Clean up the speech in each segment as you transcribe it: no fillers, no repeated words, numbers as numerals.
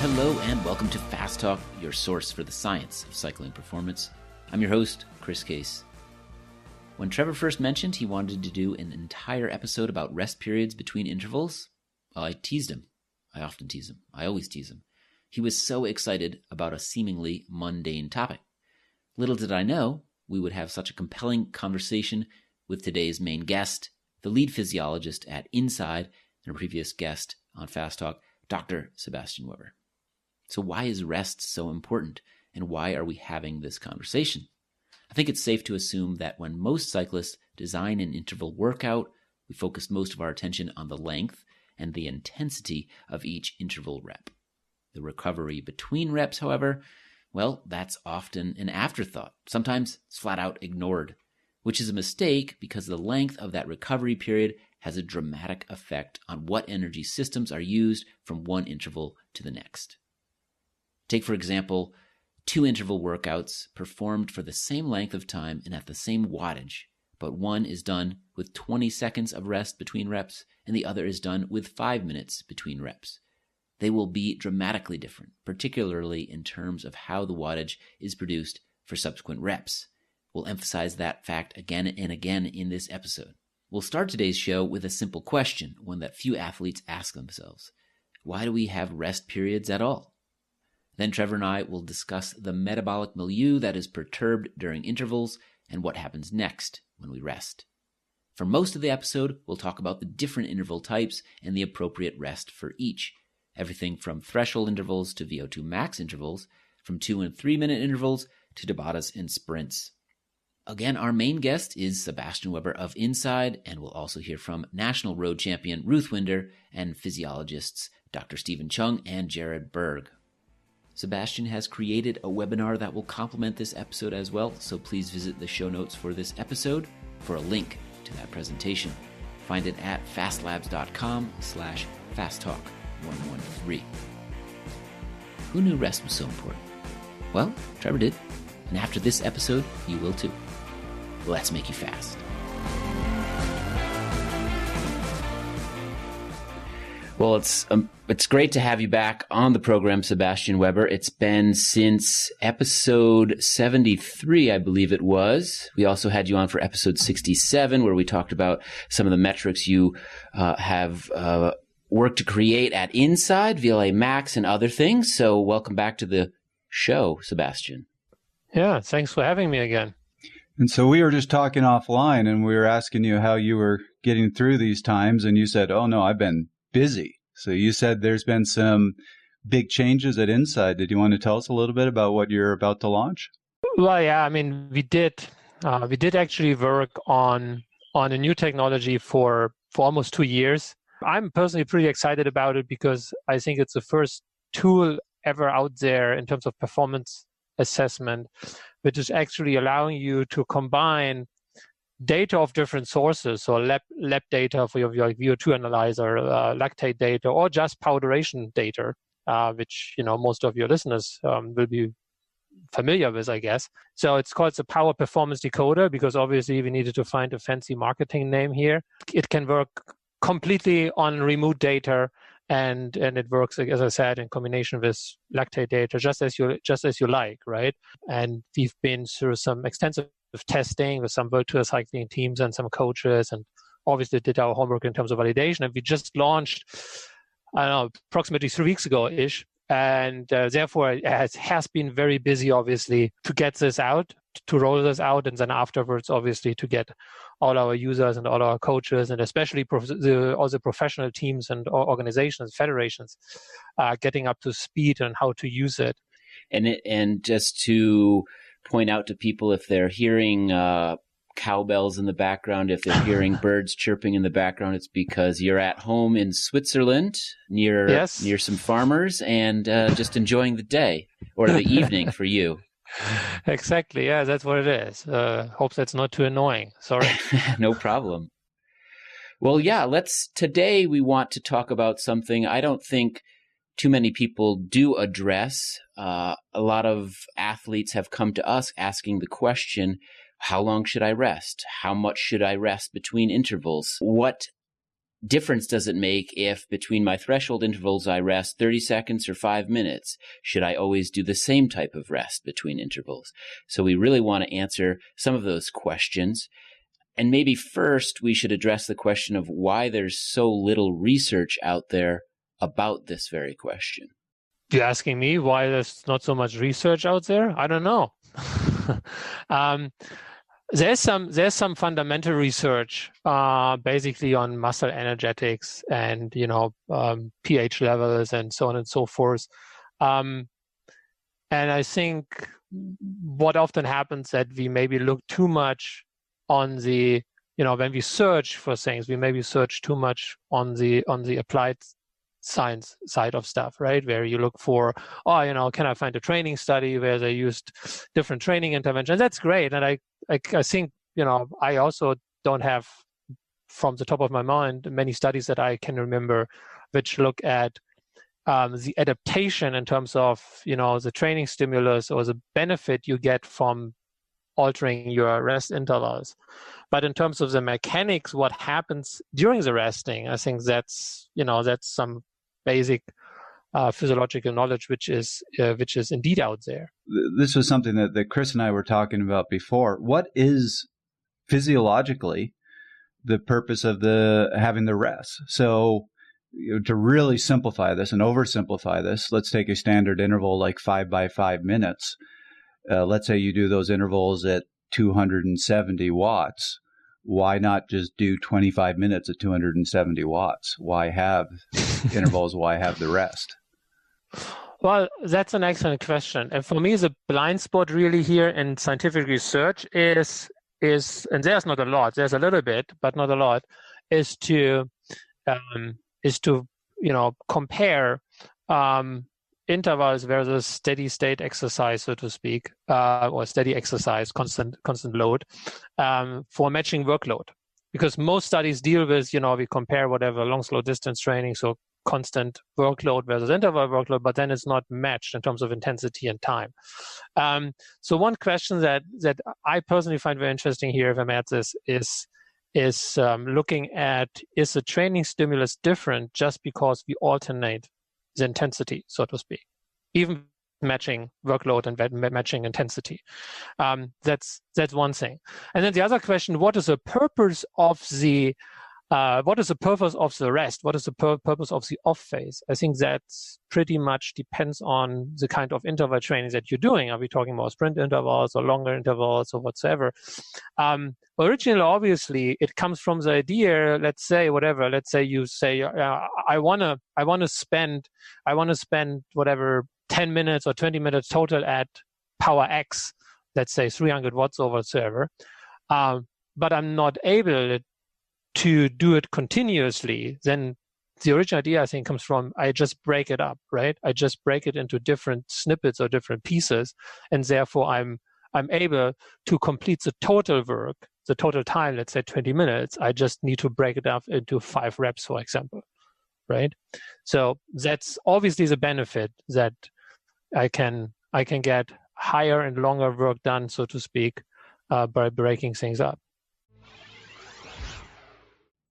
Hello and welcome to Fast Talk, your source for the science of cycling performance. I'm your host, Chris Case. When Trevor first mentioned he wanted to do an entire episode about rest periods between intervals, I teased him. I often tease him. I always tease him. He was so excited about a seemingly mundane topic. Little did I know we would have such a compelling conversation with today's main guest, the lead physiologist at INSCYD and a previous guest on Fast Talk, Dr. Sebastian Weber. So why is rest so important, and why are we having this conversation? I think it's safe to assume that when most cyclists design an interval workout, we focus most of our attention on the length and the intensity of each interval rep. The recovery between reps, however, well, that's often an afterthought. Sometimes it's flat out ignored, which is a mistake because the length of that recovery period has a dramatic effect on what energy systems are used from one interval to the next. Take, for example, 2 interval workouts performed for the same length of time and at the same wattage, but one is done with 20 seconds of rest between reps and the other is done with 5 minutes between reps. They will be dramatically different, particularly in terms of how the wattage is produced for subsequent reps. We'll emphasize that fact again and again in this episode. We'll start today's show with a simple question, one that few athletes ask themselves. Why do we have rest periods at all? Then Trevor and I will discuss the metabolic milieu that is perturbed during intervals and what happens next when we rest. For most of the episode, we'll talk about the different interval types and the appropriate rest for each. Everything from threshold intervals to VO2 max intervals, from 2 and 3 minute intervals to Tabatas and sprints. Again, our main guest is Sebastian Weber of INSCYD, and we'll also hear from national road champion Ruth Winder and physiologists Dr. Stephen Chung and Jared Berg. Sebastian has created a webinar that will complement this episode as well, so please visit the show notes for this episode for a link to that presentation. Find it at fastlabs.com/fasttalk113. Who knew rest was so important? Well, Trevor did, and after this episode, you will too. Let's make you fast. Well, it's great to have you back on the program, Sebastian Weber. It's been since episode 73, I believe it was. We also had you on for episode 67, where we talked about some of the metrics you have worked to create at INSCYD, VLA Max, and other things. So welcome back to the show, Sebastian. Yeah, thanks for having me again. And so we were just talking offline, and we were asking you how you were getting through these times, and you said, oh, no, I've been busy. So you said there's been some big changes at INSCYD. Did you want to tell us a little bit about what you're about to launch? Well, yeah, I mean, we did actually work on a new technology for almost 2 years. I'm personally pretty excited about it because I think it's the first tool ever out there in terms of performance assessment, which is actually allowing you to combine data of different sources, so lab data for your VO2 analyzer, lactate data, or just power duration data, which most of your listeners will be familiar with, I guess. So it's called the Power Performance Decoder because obviously we needed to find a fancy marketing name here. It can work completely on remote data, and it works, as I said, in combination with lactate data, just as you like, right? And we've been through some extensive testing with some WorldTour cycling teams and some coaches, and obviously did our homework in terms of validation. And we just launched, I don't know, approximately 3 weeks ago-ish. And therefore, it has been very busy, obviously, to get this out, to roll this out, and then afterwards, obviously, to get all our users and all our coaches, and especially all the professional teams and organizations, federations, getting up to speed on how to use it. And just to point out to people, if they're hearing cowbells in the background, if they're hearing birds chirping in the background, it's because you're at home in Switzerland near some farmers and just enjoying the day or the evening for you. Exactly. Yeah, that's what it is. Hope that's not too annoying. Sorry. No problem. Well, yeah, today we want to talk about something I don't think too many people do address. A lot of athletes have come to us asking the question, how long should I rest? How much should I rest between intervals? What difference does it make if between my threshold intervals I rest 30 seconds or 5 minutes? Should I always do the same type of rest between intervals? So we really want to answer some of those questions. And maybe first we should address the question of why there's so little research out there about this very question. You're asking me why there's not so much research out there? I don't know. There's some fundamental research, basically on muscle energetics and pH levels and so on and so forth. And I think what often happens that we maybe look too much on the when we search for things, we maybe search too much on the applied science side of stuff, right? Where you look for, can I find a training study where they used different training interventions? That's great. And I think, I also don't have, from the top of my mind, many studies that I can remember which look at the adaptation in terms of, the training stimulus or the benefit you get from altering your rest intervals. But in terms of the mechanics, what happens during the resting, I think that's some basic physiological knowledge which is indeed out there. This was something that Chris and I were talking about before. What is physiologically the purpose of having the rest? So to really simplify this and oversimplify this, let's take a standard interval like 5 by 5 minutes. Let's say you do those intervals at 270 watts. Why not just do 25 minutes at 270 watts? Why have intervals? Why have the rest? Well, that's an excellent question. And for me, the blind spot really here in scientific research is, and there's not a lot, there's a little bit, but not a lot, is to compare intervals versus steady state exercise, so to speak, or steady exercise, constant load, for matching workload. Because most studies deal with, we compare whatever long, slow distance training, so constant workload versus interval workload, but then it's not matched in terms of intensity and time. So one question that I personally find very interesting here, if I'm at this, is looking at, is the training stimulus different just because we alternate the intensity, so to speak, even matching workload and matching intensity. That's one thing. And then the other question: what is the purpose of the rest? What is the purpose of the off phase? I think that pretty much depends on the kind of interval training that you're doing. Are we talking about sprint intervals or longer intervals or whatsoever? Originally, obviously, it comes from the idea. Let's say you say I want to spend whatever 10 minutes or 20 minutes total at power X. Let's say 300 watts or whatsoever. But I'm not able to do it continuously. Then the original idea, I think, comes from I just break it up, right? I just break it into different snippets or different pieces, and therefore I'm able to complete the total work, the total time, let's say 20 minutes. I just need to break it up into 5 reps, for example, right? So that's obviously the benefit, that I can get higher and longer work done, so to speak, by breaking things up.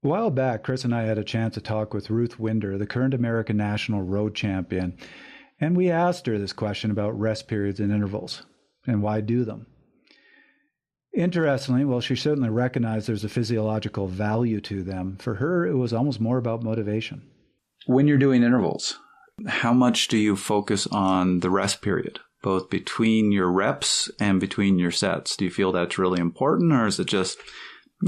A while back, Chris and I had a chance to talk with Ruth Winder, the current American National Road Champion, and we asked her this question about rest periods and intervals, and why do them. Interestingly, well, she certainly recognized there's a physiological value to them. For her, it was almost more about motivation. When you're doing intervals, how much do you focus on the rest period, both between your reps and between your sets? Do you feel that's really important, or is it just,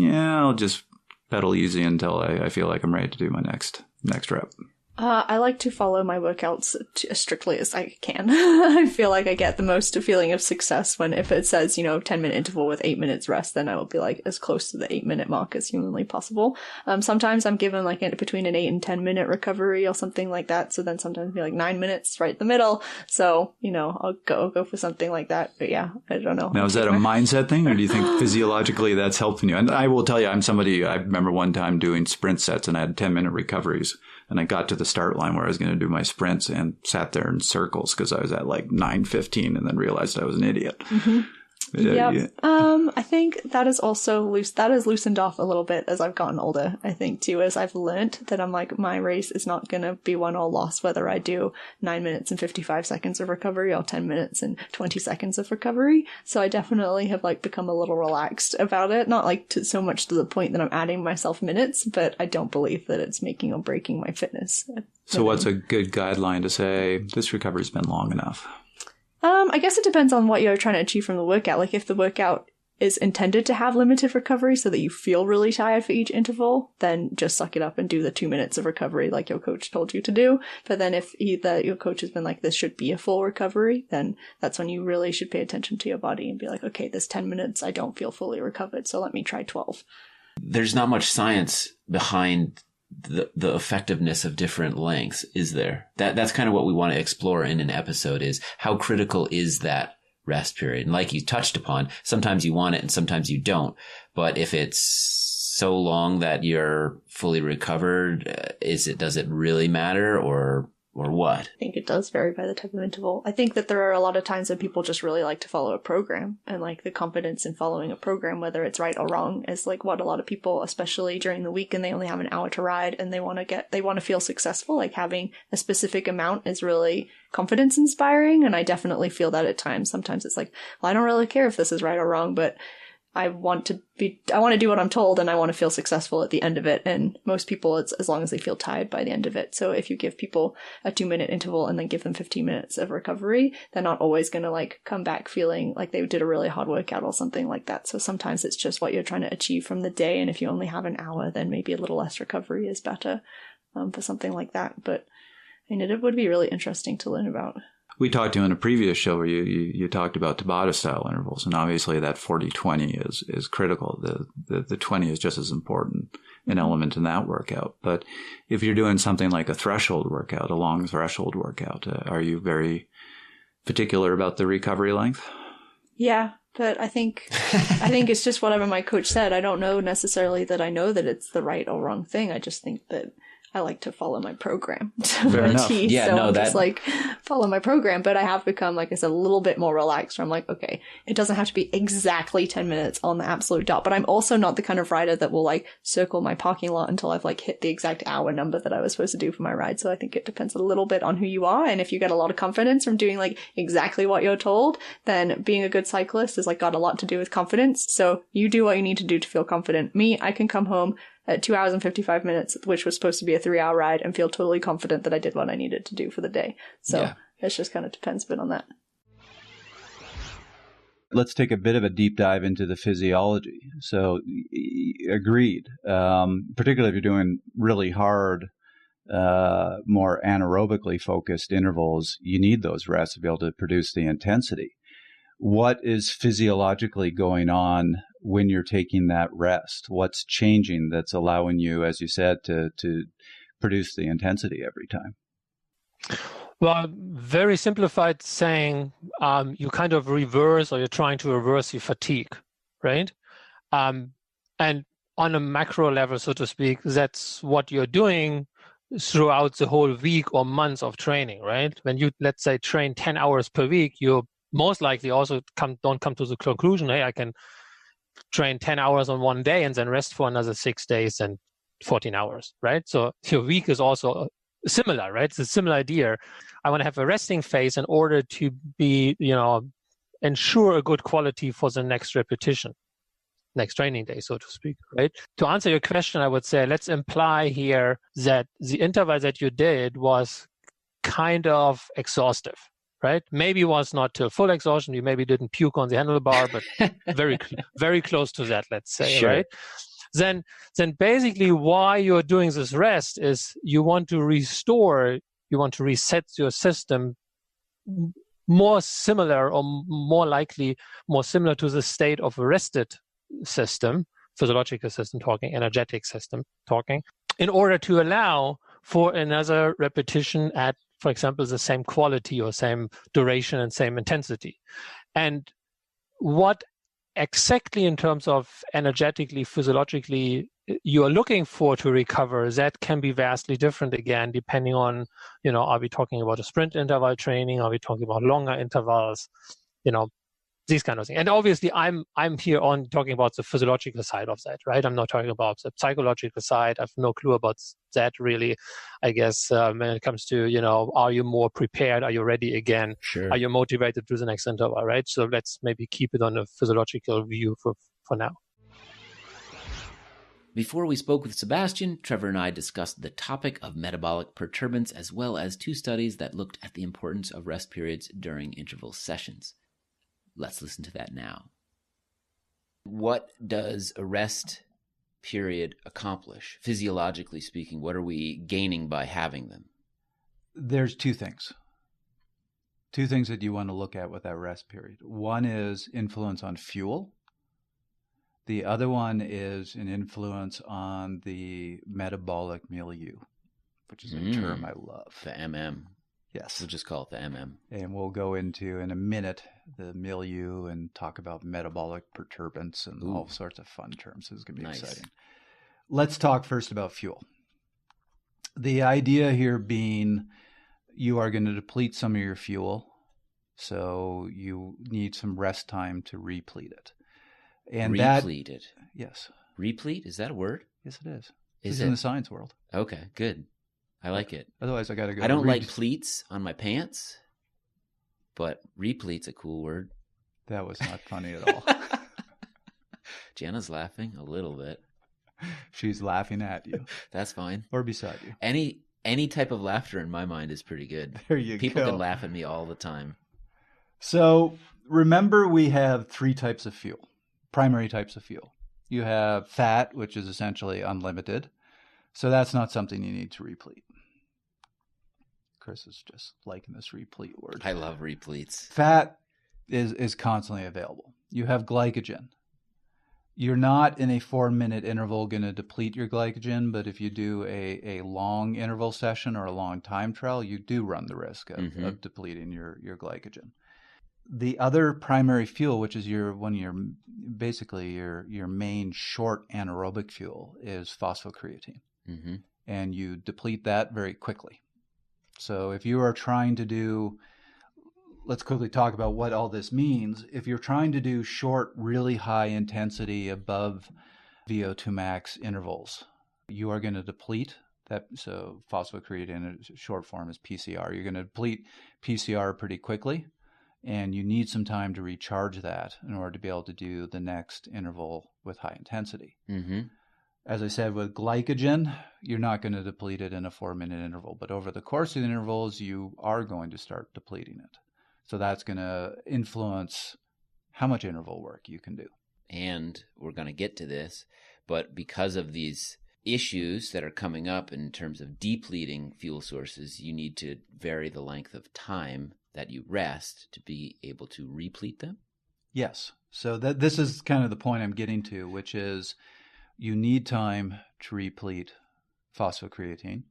I'll just pedal easy until I feel like I'm ready to do my next rep? I like to follow my workouts as strictly as I can. I feel like I get the most feeling of success if it says, 10-minute interval with 8 minutes rest, then I will be as close to the 8-minute mark as humanly possible. Sometimes I'm given between an 8 and 10-minute recovery or something like that. So then sometimes it'll be 9 minutes right in the middle. So, I'll go for something like that. But yeah, I don't know. Now, is that a mindset thing, or do you think physiologically that's helping you? And I will tell you, I'm somebody, I remember one time doing sprint sets and I had 10-minute recoveries. And I got to the start line where I was going to do my sprints and sat there in circles because I was at 9:15 and then realized I was an idiot. Mm-hmm. Yep. I think that is also that has loosened off a little bit as I've gotten older, I think, too, as I've learned that I'm like, my race is not going to be won or lost whether I do 9 minutes and 55 seconds of recovery or 10 minutes and 20 seconds of recovery. So I definitely have like become a little relaxed about it. Not like so much to the point that I'm adding myself minutes, but I don't believe that it's making or breaking my fitness. So what's a good guideline to say this recovery's been long enough? I guess it depends on what you're trying to achieve from the workout. Like if the workout is intended to have limited recovery so that you feel really tired for each interval, then just suck it up and do the 2 minutes of recovery like your coach told you to do. But then if your coach has been like, this should be a full recovery, then that's when you really should pay attention to your body and be like, okay, this 10 minutes, I don't feel fully recovered, so let me try 12. There's not much science behind the effectiveness of different lengths, is there? That's kind of what we want to explore in an episode, is how critical is that rest period? And like you touched upon, sometimes you want it and sometimes you don't. But if it's so long that you're fully recovered, does it really matter or what? I think it does vary by the type of interval. I think that there are a lot of times that people just really like to follow a program, and like the confidence in following a program, whether it's right or wrong, is like what a lot of people, especially during the week and they only have an hour to ride and they want to feel successful, like having a specific amount is really confidence inspiring. And I definitely feel that at times. Sometimes it's like, well, I don't really care if this is right or wrong, but I want to do what I'm told and I want to feel successful at the end of it. And most people, it's as long as they feel tired by the end of it. So if you give people a 2-minute interval and then give them 15 minutes of recovery, they're not always going to like come back feeling like they did a really hard workout or something like that. So sometimes it's just what you're trying to achieve from the day. And if you only have an hour, then maybe a little less recovery is better for something like that. But I mean, it would be really interesting to learn about. We talked to you in a previous show where you talked about Tabata style intervals, and obviously that 40-20 is critical. The 20 is just as important an element in that workout. But if you're doing something like a threshold workout, a long threshold workout, are you very particular about the recovery length? Yeah, but I think it's just whatever my coach said. I don't know necessarily that I know that it's the right or wrong thing. I just think that I like to follow my program. Fair enough. Yeah, so no, I'm just like follow my program, but I have become, like I said, a little bit more relaxed where I'm like, okay, it doesn't have to be exactly 10 minutes on the absolute dot, but I'm also not the kind of rider that will like circle my parking lot until I've like hit the exact hour number that I was supposed to do for my ride. So I think it depends a little bit on who you are. And if you get a lot of confidence from doing like exactly what you're told, then being a good cyclist has like got a lot to do with confidence. So you do what you need to do to feel confident. Me, I can come home at 2 hours and 55 minutes, which was supposed to be a 3-hour ride, and feel totally confident that I did what I needed to do for the day. So it just kind of depends a bit on that. Let's take a bit of a deep dive into the physiology. So agreed, particularly if you're doing really hard, more anaerobically focused intervals, you need those rests to be able to produce the intensity. What is physiologically going on when you're taking that rest? What's changing that's allowing you, as you said, to produce the intensity every time? Well, very simplified saying, you kind of reverse, or you're trying to reverse your fatigue, right? And on a macro level, so to speak, that's what you're doing throughout the whole week or months of training, right? When you, let's say, train 10 hours per week, you're most likely also don't come to the conclusion, hey, I can train 10 hours on one day and then rest for another 6 days and 14 hours, right? So your week is also similar, right? It's a similar idea. I want to have a resting phase in order to be, ensure a good quality for the next repetition, next training day, so to speak, right? To answer your question, I would say, let's imply here that the interval that you did was kind of exhaustive, right? Maybe it was not till full exhaustion. You maybe didn't puke on the handlebar, but very close to that, let's say, Sure. right? Then basically why you're doing this rest is you want to restore, you want to reset your system more similar or more likely, more similar to the state of a rested system, physiological system talking, energetic system talking, in order to allow for another repetition at, for example, the same quality or same duration and same intensity. And what exactly in terms of energetically, physiologically, you are looking for to recover, that can be vastly different again, depending on, are we talking about a sprint interval training? Are we talking about longer intervals? these kind of things. And obviously, I'm here on talking about the physiological side of that, right? I'm not talking about the psychological side. I have no clue about that really. I guess when it comes to, are you more prepared? Are you ready again? Sure. Are you motivated to do the next interval, right? So let's maybe keep it on a physiological view for now. Before we spoke with Sebastian, Trevor and I discussed the topic of metabolic perturbance as well as 2 studies that looked at the importance of rest periods during interval sessions. Let's listen to that now. What does a rest period accomplish? Physiologically speaking, what are we gaining by having them? There's 2 things. 2 things that you want to look at with that rest period. One is influence on fuel. The other one is an influence on the metabolic milieu, which is a term I love. The MM. Yes. We'll just call it the MM. And we'll go into, in a minute, the milieu and talk about metabolic perturbance and all sorts of fun terms. This is going to be exciting. Let's talk first about fuel. The idea here being you are going to deplete some of your fuel, so you need some rest time to replete it. And replete it? Yes. Replete? Is that a word? Yes, it is. Is it's it? In the science world. Okay, good. I like it. Otherwise, I got to go. I don't like pleats on my pants, but replete's a cool word. That was not funny at all. Jana's laughing a little bit. She's laughing at you. That's fine. Or beside you. Any type of laughter in my mind is pretty good. There you People go. can laugh at me all the time. So remember, we have 3 types of fuel, primary types of fuel. You have fat, which is essentially unlimited. So that's not something you need to replete. Chris is just liking this replete word. I love repletes. Fat is constantly available. You have glycogen. You're not in a 4-minute interval going to deplete your glycogen, but if you do a long interval session or a long time trial, you do run the risk of depleting your glycogen. The other primary fuel, which is your main short anaerobic fuel, is phosphocreatine. Mm-hmm. And you deplete that very quickly. So if you are trying to do, let's quickly talk about what all this means. If you're trying to do short, really high intensity above VO2 max intervals, you are going to deplete that. So phosphocreatine, short form is PCR. You're going to deplete PCR pretty quickly, and you need some time to recharge that in order to be able to do the next interval with high intensity. Mm-hmm. As I said, with glycogen, you're not going to deplete it in a 4-minute interval, but over the course of the intervals, you are going to start depleting it. So that's going to influence how much interval work you can do. And we're going to get to this, but because of these issues that are coming up in terms of depleting fuel sources, you need to vary the length of time that you rest to be able to replete them? Yes. So this is kind of the point I'm getting to, which is you need time to replete phosphocreatine.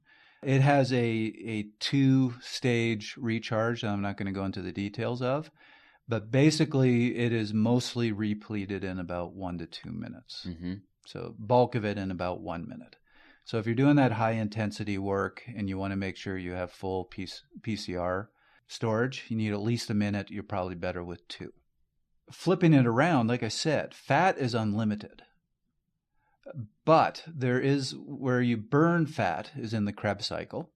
It has a 2-stage recharge that I'm not going to go into the details of, but basically it is mostly repleted in about 1 to 2 minutes. Mm-hmm. So bulk of it in about 1 minute. So if you're doing that high intensity work and you want to make sure you have full PCR storage, you need at least a minute. You're probably better with 2. Flipping it around, like I said, fat is unlimited. But there is where you burn fat is in the Krebs cycle.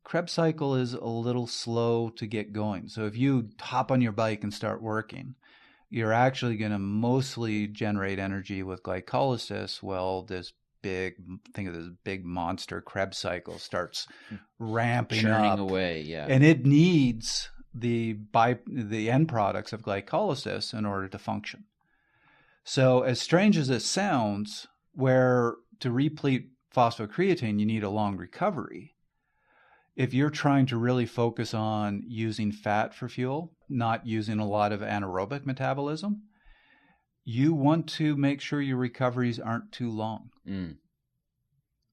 Krebs cycle is a little slow to get going. So if you hop on your bike and start working, you're actually going to mostly generate energy with glycolysis. Well, think of this big monster Krebs cycle starts ramping churning up away, yeah. And it needs the end products of glycolysis in order to function. So as strange as it sounds, where to replete phosphocreatine, you need a long recovery. If you're trying to really focus on using fat for fuel, not using a lot of anaerobic metabolism, you want to make sure your recoveries aren't too long. Mm.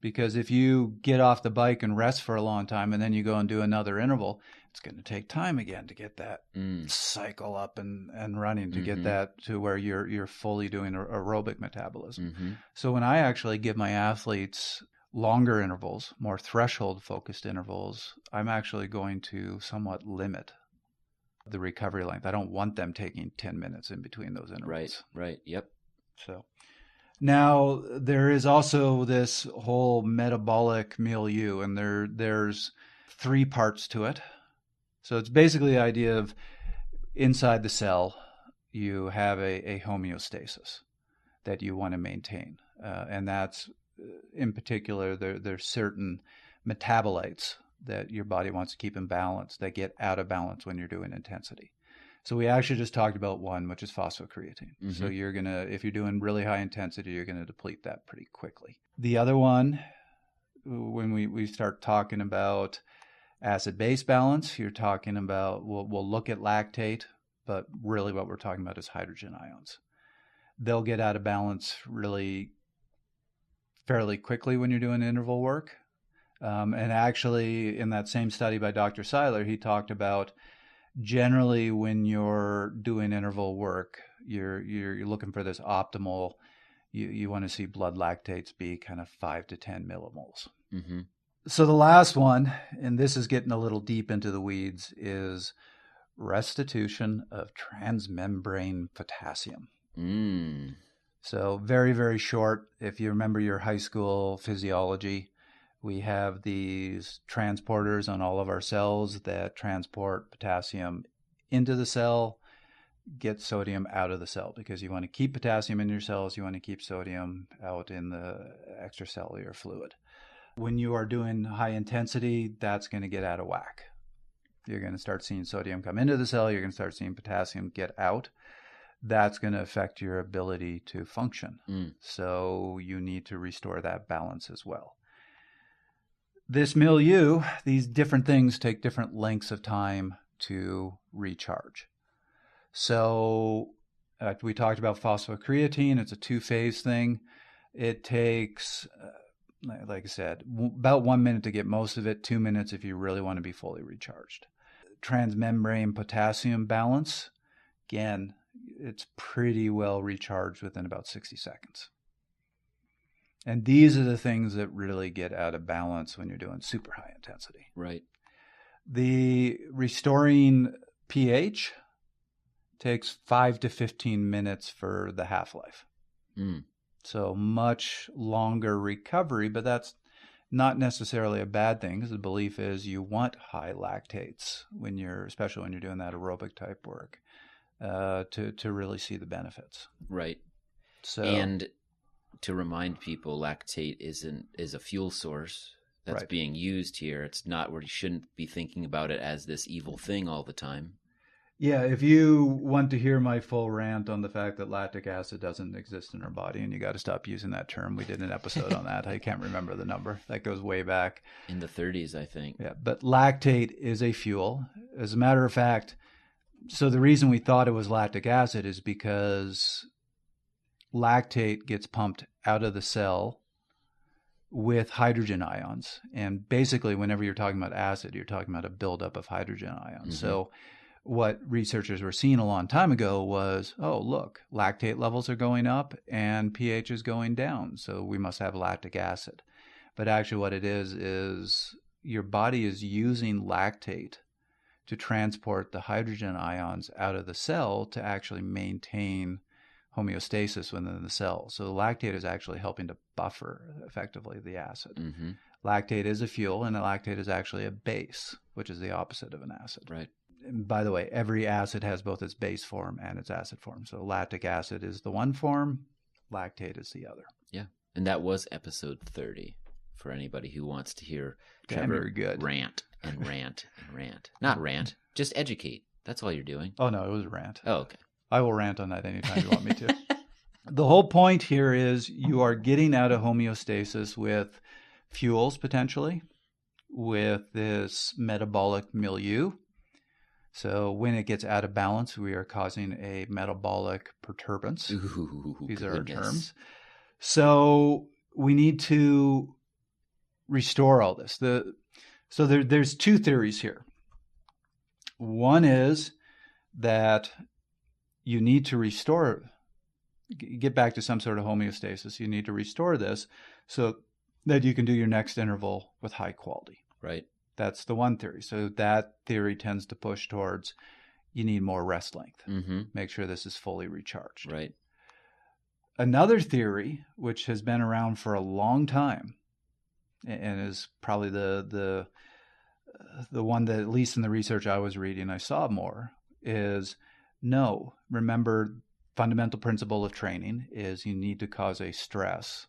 Because if you get off the bike and rest for a long time and then you go and do another interval, it's going to take time again to get that cycle up and running, to get that to where you're fully doing aerobic metabolism. Mm-hmm. So when I actually give my athletes longer intervals, more threshold-focused intervals, I'm actually going to somewhat limit the recovery length. I don't want them taking 10 minutes in between those intervals. Right. Yep. So now there is also this whole metabolic milieu, and there's 3 parts to it. So it's basically the idea of inside the cell, you have a homeostasis that you want to maintain. And that's, in particular, there's certain metabolites that your body wants to keep in balance that get out of balance when you're doing intensity. So we actually just talked about one, which is phosphocreatine. Mm-hmm. So if you're doing really high intensity, you're going to deplete that pretty quickly. The other one, when we start talking about acid-base balance, you're talking about, we'll look at lactate, but really what we're talking about is hydrogen ions. They'll get out of balance really fairly quickly when you're doing interval work. And actually, in that same study by Dr. Seiler, he talked about generally when you're doing interval work, you're looking for this optimal, you want to see blood lactates be kind of 5 to 10 millimoles. Mm-hmm. So the last one, and this is getting a little deep into the weeds, is restitution of transmembrane potassium. So very, very short. If you remember your high school physiology, we have these transporters on all of our cells that transport potassium into the cell, get sodium out of the cell, because you want to keep potassium in your cells, you want to keep sodium out in the extracellular fluid. When you are doing high intensity, that's going to get out of whack. You're going to start seeing sodium come into the cell, you're going to start seeing potassium get out. That's going to affect your ability to function. So you need to restore that balance as well. This milieu, these different things take different lengths of time to recharge. So we talked about phosphocreatine. It's a 2-phase thing. It takes, like I said, about 1 minute to get most of it, 2 minutes if you really want to be fully recharged. Transmembrane potassium balance, again, it's pretty well recharged within about 60 seconds. And these are the things that really get out of balance when you're doing super high intensity. Right. The restoring pH takes 5 to 15 minutes for the half-life. So much longer recovery, but that's not necessarily a bad thing, because the belief is you want high lactates especially when you're doing that aerobic type work, to really see the benefits. Right. So, and to remind people, lactate is a fuel source that's being used here. It's not where you shouldn't be thinking about it as this evil thing all the time. Yeah, if you want to hear my full rant on the fact that lactic acid doesn't exist in our body, and you got to stop using that term. We did an episode on that. I can't remember the number. That goes way back. In the 30s, I think. Yeah, but lactate is a fuel. As a matter of fact, so the reason we thought it was lactic acid is because lactate gets pumped out of the cell with hydrogen ions. And basically, whenever you're talking about acid, you're talking about a buildup of hydrogen ions. Mm-hmm. So what researchers were seeing a long time ago was, oh, look, lactate levels are going up and pH is going down. So we must have lactic acid. But actually what it is your body is using lactate to transport the hydrogen ions out of the cell to actually maintain homeostasis within the cell. So the lactate is actually helping to buffer effectively the acid. Mm-hmm. Lactate is a fuel, and lactate is actually a base, which is the opposite of an acid. Right. And by the way, every acid has both its base form and its acid form. So lactic acid is the one form, lactate is the other. Yeah. And that was episode 30 for anybody who wants to hear Trevor rant and rant and rant. Not rant, just educate. That's all you're doing. Oh, no, it was a rant. Oh, okay. I will rant on that anytime you want me to. The whole point here is you are getting out of homeostasis with fuels, potentially, with this metabolic milieu. So when it gets out of balance, we are causing a metabolic perturbance. Ooh, these are our terms. So we need to restore all this. So there's two theories here. One is that you need to get back to some sort of homeostasis. You need to restore this so that you can do your next interval with high quality. Right. That's the one theory. So that theory tends to push towards you need more rest length. Mm-hmm. Make sure this is fully recharged. Right. Another theory, which has been around for a long time, and is probably the one that, at least in the research I was reading, I saw more, is no. Remember, fundamental principle of training is you need to cause a stress,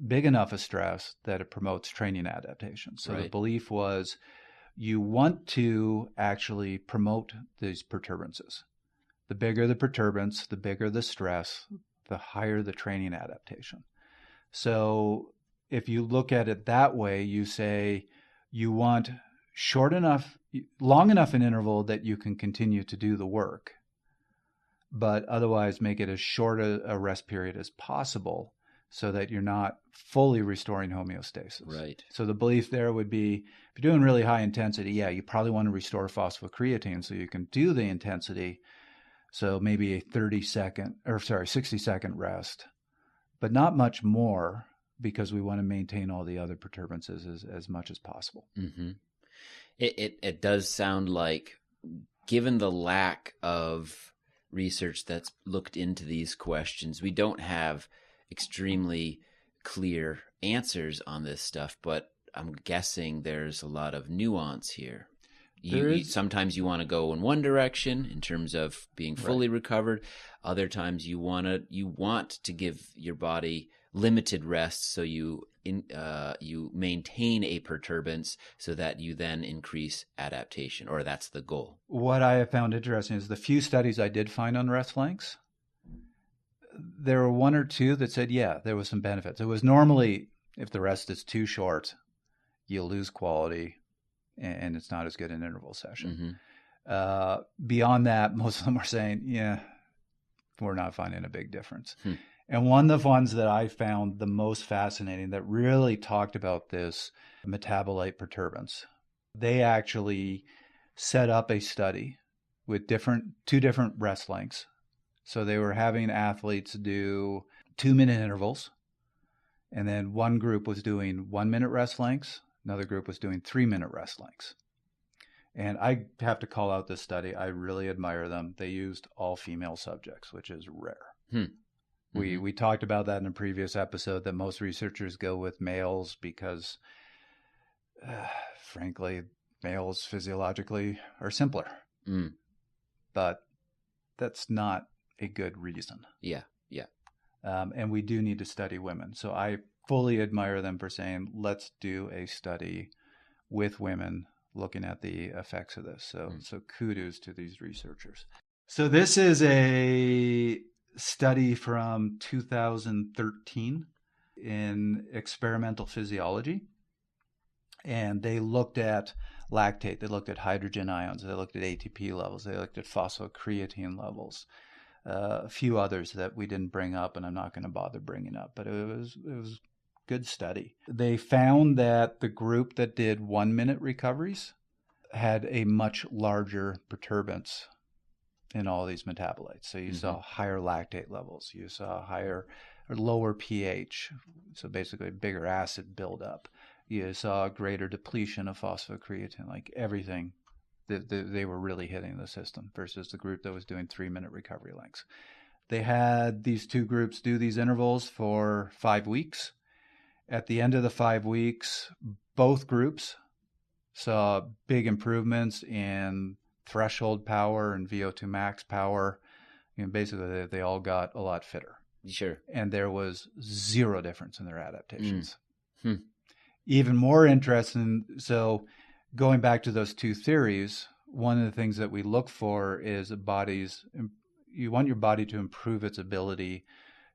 big enough a stress that it promotes training adaptation. So the belief was you want to actually promote these perturbances. The bigger the perturbance, the bigger the stress, the higher the training adaptation. So if you look at it that way, you say you want long enough an interval that you can continue to do the work, but otherwise make it as short a rest period as possible so that you're not fully restoring homeostasis. Right. So the belief there would be, if you're doing really high intensity, you probably want to restore phosphocreatine so you can do the intensity. So maybe a 60-second rest, but not much more, because we want to maintain all the other perturbances as much as possible. Mm-hmm. It does sound like, given the lack of research that's looked into these questions, we don't have extremely clear answers on this stuff, but I'm guessing there's a lot of nuance here. Sometimes you want to go in one direction in terms of being fully recovered. Other times you want to give your body limited rest, so you maintain a perturbance so that you then increase adaptation, or that's the goal. What I have found interesting is the few studies I did find on rest lengths, there were one or two that said, there was some benefits. It was normally, if the rest is too short, you'll lose quality, and it's not as good an interval session. Mm-hmm. Beyond that, most of them are saying, we're not finding a big difference. And one of the ones that I found the most fascinating that really talked about this metabolite perturbance, they actually set up a study with two different rest lengths. So they were having athletes do 2-minute intervals, and then one group was doing 1-minute rest lengths, another group was doing 3-minute rest lengths. And I have to call out this study. I really admire them. They used all female subjects, which is rare. Mm-hmm. We talked about that in a previous episode, that most researchers go with males because, frankly, males physiologically are simpler. Mm. But that's not a good reason. Yeah. And we do need to study women. So I fully admire them for saying, let's do a study with women looking at the effects of this. So kudos to these researchers. So this is a study from 2013 in experimental physiology. And they looked at lactate, they looked at hydrogen ions, they looked at ATP levels, they looked at phosphocreatine levels, a few others that we didn't bring up, and I'm not going to bother bringing up, but it was good study. They found that the group that did 1-minute recoveries had a much larger perturbance in all these metabolites. So you saw higher lactate levels, you saw higher or lower pH, so basically bigger acid buildup. You saw greater depletion of phosphocreatine, like everything. They were really hitting the system versus the group that was doing 3-minute recovery lengths. They had these two groups do these intervals for 5 weeks. At the end of the 5 weeks, both groups saw big improvements in threshold power and VO2 max power. Basically, they all got a lot fitter. Sure. And there was zero difference in their adaptations. Even more interesting, so going back to those two theories, one of the things that we look for is you want your body to improve its ability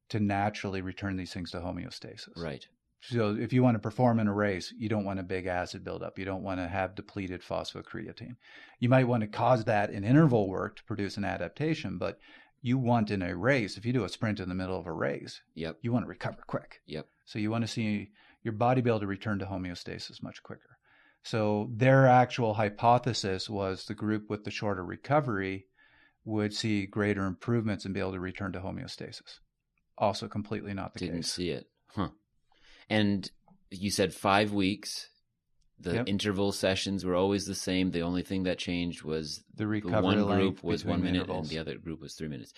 to naturally return these things to homeostasis. Right. So if you want to perform in a race, you don't want a big acid buildup. You don't want to have depleted phosphocreatine. You might want to cause that in interval work to produce an adaptation, but you want in a race, if you do a sprint in the middle of a race, you want to recover quick. Yep. So you want to see your body be able to return to homeostasis much quicker. So their actual hypothesis was the group with the shorter recovery would see greater improvements and be able to return to homeostasis. Also completely not the case. Didn't see it. And you said 5 weeks The interval sessions were always the same. The only thing that changed was the recovery one length group was 1 minute intervals. and the other group was 3 minutes.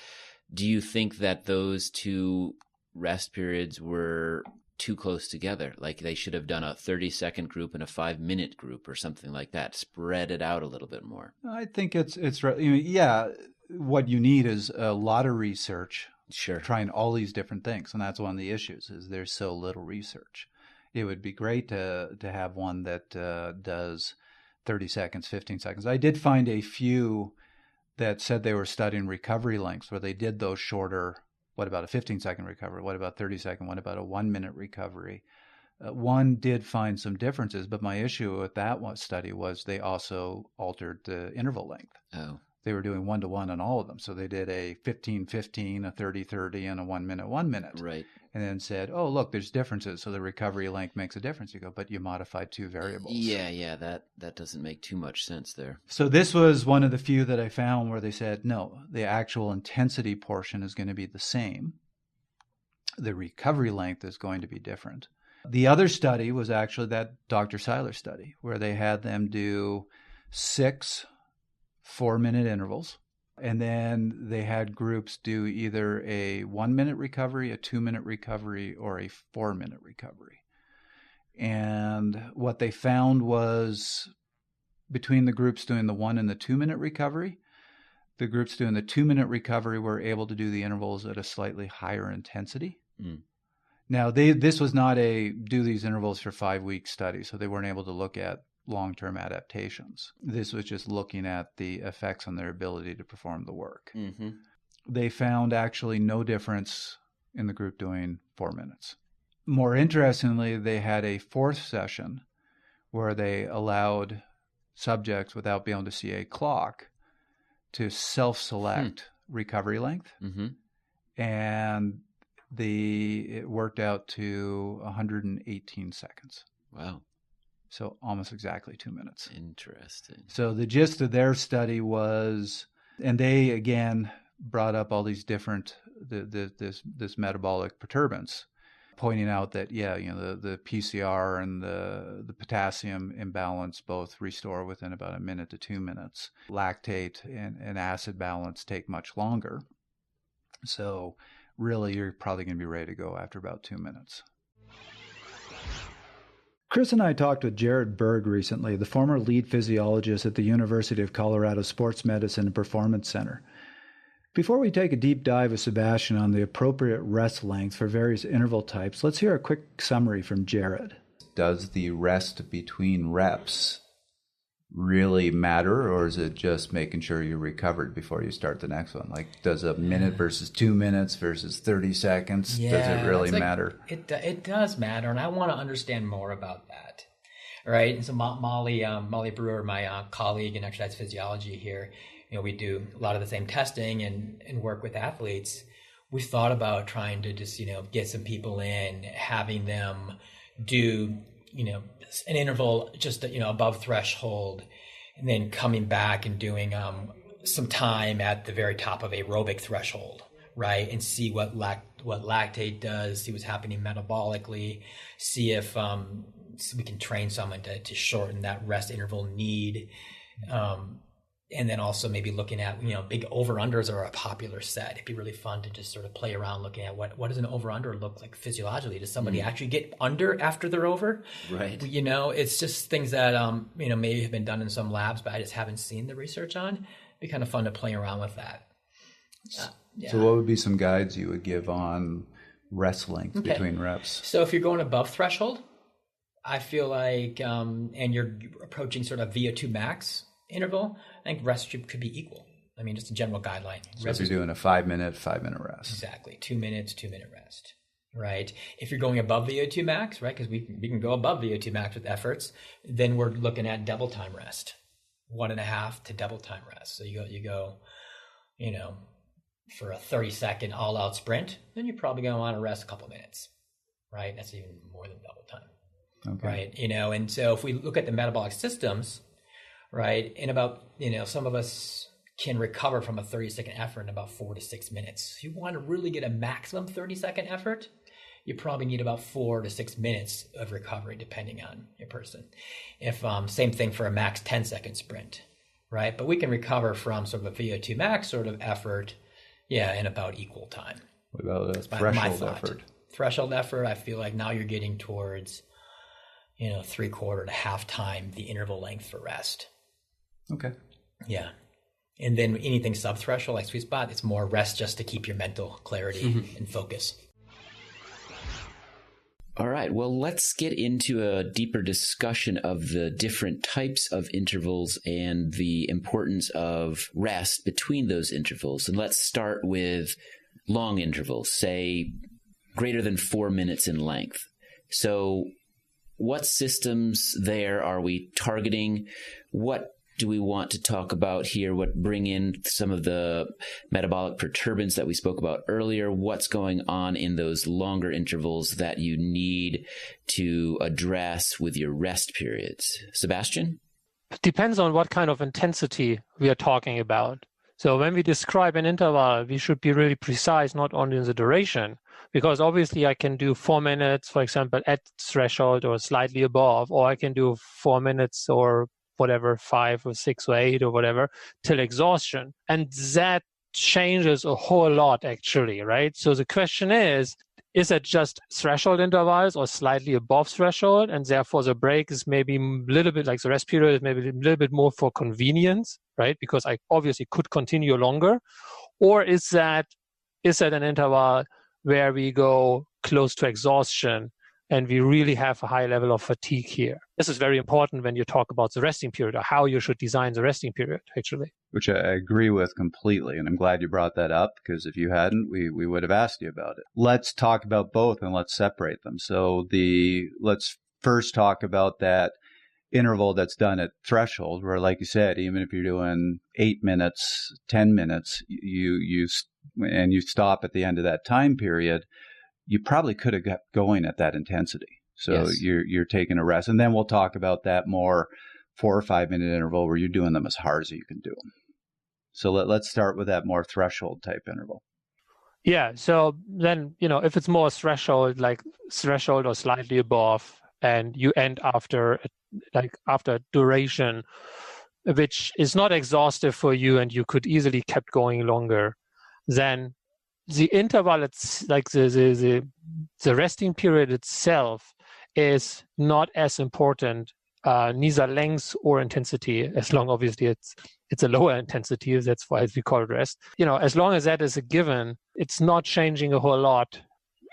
Do you think that those two rest periods were too close together? Like they should have done a 30-second group and a 5-minute group or something like that, spread it out a little bit more? I think it's what you need is a lot of research. Sure. Trying all these different things. And that's one of the issues is there's so little research. It would be great to have one that does 30 seconds, 15 seconds. I did find a few that said they were studying recovery lengths where they did those shorter. What about a 15-second recovery? What about 30-second? What about a 1-minute recovery? One did find some differences, but my issue with that one study was they also altered the interval length. Oh. They were doing 1-to-1 on all of them. So they did a 15-15, a 30-30, and a 1-minute. Right. And then said, oh, look, there's differences. So the recovery length makes a difference. You go, but you modified two variables. Yeah, that doesn't make too much sense there. So this was one of the few that I found where they said, no, the actual intensity portion is going to be the same. The recovery length is going to be different. The other study was actually that Dr. Seiler study where they had them do 6 4-minute intervals. And then they had groups do either a 1-minute recovery, a 2-minute recovery, or a 4-minute recovery. And what they found was between the groups doing the 1 and the 2-minute recovery, the groups doing the 2-minute recovery were able to do the intervals at a slightly higher intensity. Mm. Now, this was not a do these intervals for 5-week study, so they weren't able to look at long-term adaptations. This was just looking at the effects on their ability to perform the work. Mm-hmm. They found actually no difference in the group doing 4 minutes. More interestingly, they had a 4th session where they allowed subjects without being able to see a clock to self-select recovery length. Mm-hmm. And it worked out to 118 seconds. Wow. So almost exactly 2 minutes. Interesting. So the gist of their study was, and they again brought up all these different this metabolic perturbance, pointing out that the PCR and the potassium imbalance both restore within about 1 minute to 2 minutes. Lactate and acid balance take much longer. So really, you're probably going to be ready to go after about 2 minutes. Chris and I talked with Jared Berg recently, the former lead physiologist at the University of Colorado Sports Medicine and Performance Center. Before we take a deep dive with Sebastian on the appropriate rest length for various interval types, let's hear a quick summary from Jared. Does the rest between reps really matter, or is it just making sure you're recovered before you start the next one? Like, does a minute versus 2 minutes versus 30 seconds, does it really matter? It does matter, and I want to understand more about that. Right? And so Molly Brewer, my colleague in exercise physiology here, we do a lot of the same testing and work with athletes. We've thought about trying to just, get some people in, having them do, an interval just, above threshold, and then coming back and doing some time at the very top of aerobic threshold, right? And see what lactate does, see what's happening metabolically, see if we can train someone to shorten that rest interval need. And then also maybe looking at, big over-unders are a popular set. It'd be really fun to just sort of play around looking at what does an over-under look like physiologically? Does somebody actually get under after they're over? Right. It's just things that, maybe have been done in some labs, but I just haven't seen the research on. It'd be kind of fun to play around with that. Yeah. So what would be some guides you would give on rest length between reps? So if you're going above threshold, I feel like, and you're approaching sort of VO2 max interval, I think rest could be equal. I mean, just a general guideline. So if you're doing a 5-minute rest. Exactly. 2 minutes, 2-minute rest. Right. If you're going above VO2 max, right, because we can go above VO2 max with efforts, then we're looking at double time rest, 1.5 to double time rest. So you go, for a 30-second all-out sprint, then you're probably going to want to rest a couple minutes, right? That's even more than double time. Okay. Right. And so if we look at the metabolic systems, right, in about, some of us can recover from a 30-second effort in about 4 to 6 minutes. If you want to really get a maximum 30-second effort, you probably need about 4 to 6 minutes of recovery, depending on your person. If same thing for a max 10-second sprint, right? But we can recover from sort of a VO2 max sort of effort, in about equal time. What about a threshold effort? Threshold effort, I feel like now you're getting towards, 3/4 to half time the interval length for rest. Okay. Yeah. And then anything sub-threshold, like sweet spot, it's more rest just to keep your mental clarity and focus. All right. Well, let's get into a deeper discussion of the different types of intervals and the importance of rest between those intervals. And let's start with long intervals, say greater than 4 minutes in length. So what systems there are we targeting? What do we want to talk about here? What bring in some of the metabolic perturbants that we spoke about earlier? What's going on in those longer intervals that you need to address with your rest periods? Sebastian? It depends on what kind of intensity we are talking about. So when we describe an interval, we should be really precise, not only in the duration, because obviously I can do 4 minutes, for example, at threshold or slightly above, or I can do 4 minutes or whatever, 5 or 6 or 8 or whatever, till exhaustion. And that changes a whole lot, actually, right? So the question is it just threshold intervals or slightly above threshold? And therefore the break is maybe a little bit like the rest period is maybe a little bit more for convenience, right? Because I obviously could continue longer. Or is that an interval where we go close to exhaustion and we really have a high level of fatigue here? This is very important when you talk about the resting period or how you should design the resting period, actually. Which I agree with completely. And I'm glad you brought that up, because if you hadn't, we would have asked you about it. Let's talk about both and let's separate them. So let's first talk about that interval that's done at threshold, where, like you said, even if you're doing 8 minutes, 10 minutes, you stop at the end of that time period, you probably could have got going at that intensity. So yes, you're taking a rest. And then we'll talk about that more 4 or 5 minute interval where you're doing them as hard as you can do them. So let's start with that more threshold type interval. Yeah. So then, if it's more threshold, like threshold or slightly above, and you end after duration, which is not exhaustive for you and you could easily kept going longer, then the interval, it's like the resting period itself is not as important, neither length or intensity, as long obviously it's a lower intensity. That's why we call it rest. As long as that is a given, it's not changing a whole lot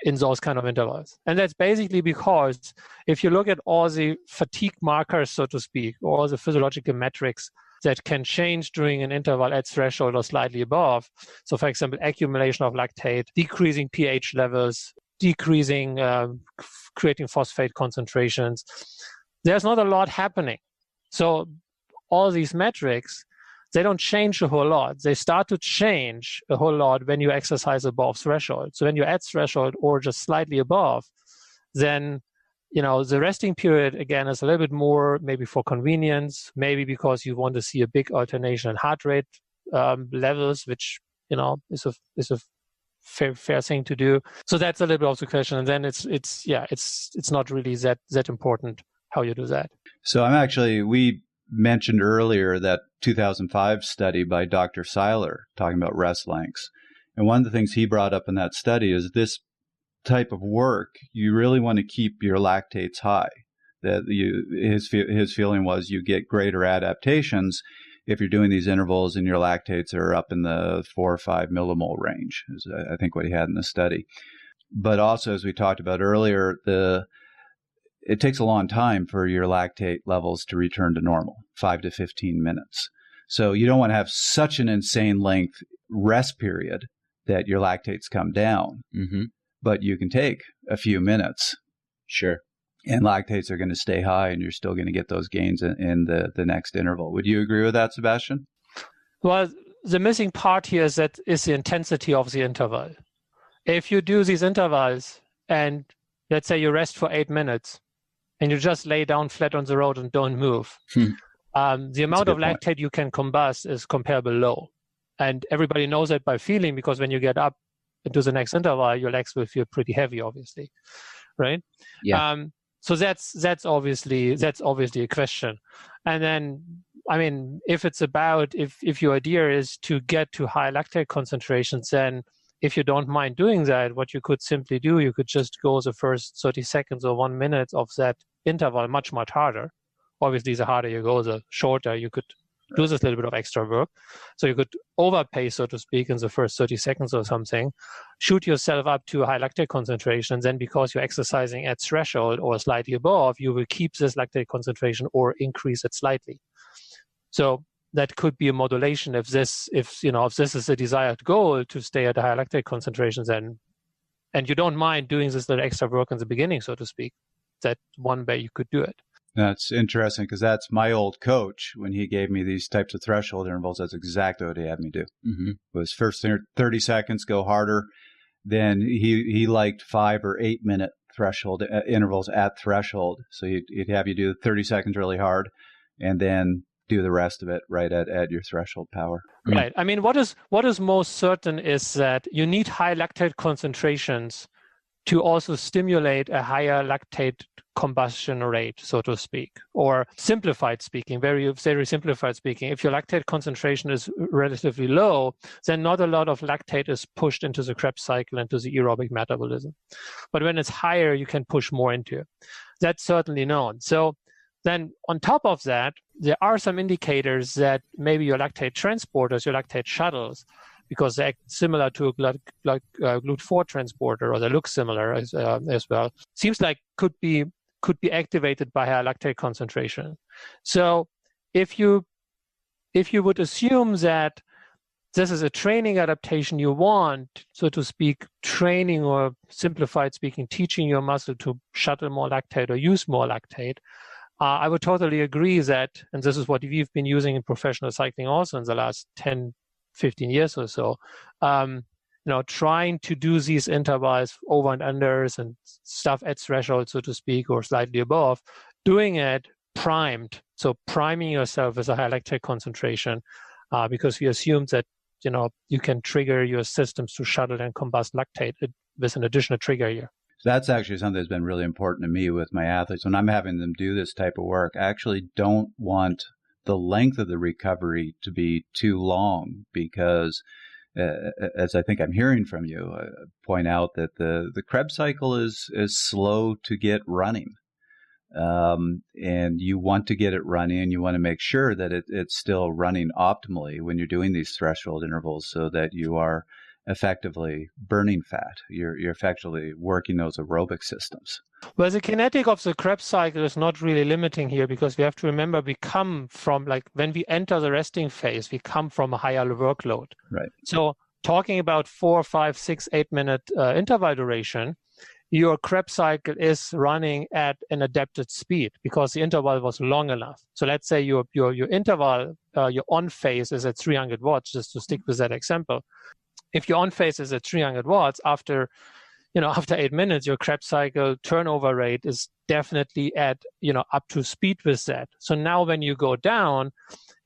in those kind of intervals. And that's basically because if you look at all the fatigue markers, so to speak, or all the physiological metrics that can change during an interval at threshold or slightly above. So, for example, accumulation of lactate, decreasing pH levels, decreasing creatine phosphate concentrations. There's not a lot happening. So all these metrics, they don't change a whole lot. They start to change a whole lot when you exercise above threshold. So when you're at threshold or just slightly above, then the resting period, again, is a little bit more maybe for convenience, maybe because you want to see a big alternation in heart rate levels, which, is a fair thing to do. So that's a little bit of the question. And then it's not really that important how you do that. So we mentioned earlier that 2005 study by Dr. Seiler talking about rest lengths. And one of the things he brought up in that study is this type of work, you really want to keep your lactates high. That his feeling was you get greater adaptations if you're doing these intervals and your lactates are up in the 4 or 5 millimole range, is I think what he had in the study. But also, as we talked about earlier, it takes a long time for your lactate levels to return to normal, 5 to 15 minutes. So you don't want to have such an insane length rest period that your lactates come down. Mm-hmm. But you can take a few minutes. Sure. And lactates are going to stay high and you're still going to get those gains in the next interval. Would you agree with that, Sebastian? Well, the missing part here is the intensity of the interval. If you do these intervals and let's say you rest for 8 minutes and you just lay down flat on the road and don't move, the amount of lactate you can combust is comparable low. And everybody knows that by feeling, because when you get up, into the next interval, your legs will feel pretty heavy, obviously, right? Yeah. So that's obviously a question. And then, I mean, if it's about if your idea is to get to high lactate concentrations, then if you don't mind doing that, what you could simply do, you could just go the first 30 seconds or 1 minute of that interval much, much harder. Obviously, the harder you go, the shorter you could do this little bit of extra work. So you could overpace, so to speak, in the first 30 seconds or something, shoot yourself up to a high lactate concentration. Then because you're exercising at threshold or slightly above, you will keep this lactate concentration or increase it slightly. So that could be a modulation if this is the desired goal to stay at a high lactate concentrations, and you don't mind doing this little extra work in the beginning, so to speak. That one way you could do it. That's interesting because that's my old coach. When he gave me these types of threshold intervals, that's exactly what he had me do. Mm-hmm. Was first 30 seconds, go harder. Then he liked 5 or 8 minute threshold intervals at threshold. So he'd have you do 30 seconds really hard and then do the rest of it right at your threshold power. Right. I mean, what is most certain is that you need high lactate concentrations to also stimulate a higher lactate combustion rate, so to speak, or simplified speaking, very, very simplified speaking. If your lactate concentration is relatively low, then not a lot of lactate is pushed into the Krebs cycle, into the aerobic metabolism. But when it's higher, you can push more into it. That's certainly known. So then on top of that, there are some indicators that maybe your lactate transporters, your lactate shuttles, because they act similar to a GLUT4 transporter, or they look similar as well, seems like could be activated by higher lactate concentration. So if you would assume that this is a training adaptation you want, so to speak, training, or simplified speaking, teaching your muscle to shuttle more lactate or use more lactate, I would totally agree that, and this is what we've been using in professional cycling also in the last 10, 15 years or so, trying to do these intervals over and unders and stuff at threshold, so to speak, or slightly above, doing it primed. So priming yourself with a high lactate concentration, because we assume that, you can trigger your systems to shuttle and combust lactate with an additional trigger here. So that's actually something that's been really important to me with my athletes. When I'm having them do this type of work, I actually don't want the length of the recovery to be too long because, as I think I'm hearing from you, point out that the Krebs cycle is slow to get running. And you want to get it running, and you want to make sure that it's still running optimally when you're doing these threshold intervals so that you are effectively burning fat. You're effectively working those aerobic systems. Well, the kinetic of the Krebs cycle is not really limiting here, because we have to remember we come from, when we enter the resting phase, we come from a higher workload. Right. So talking about 4, 5, 6, 8 minute interval duration, your Krebs cycle is running at an adapted speed because the interval was long enough. So let's say your interval, your on phase is at 300 watts, just to stick with that example. If your on phase is at 300 watts, after 8 minutes, your Krebs cycle turnover rate is definitely at, up to speed with that. So now when you go down,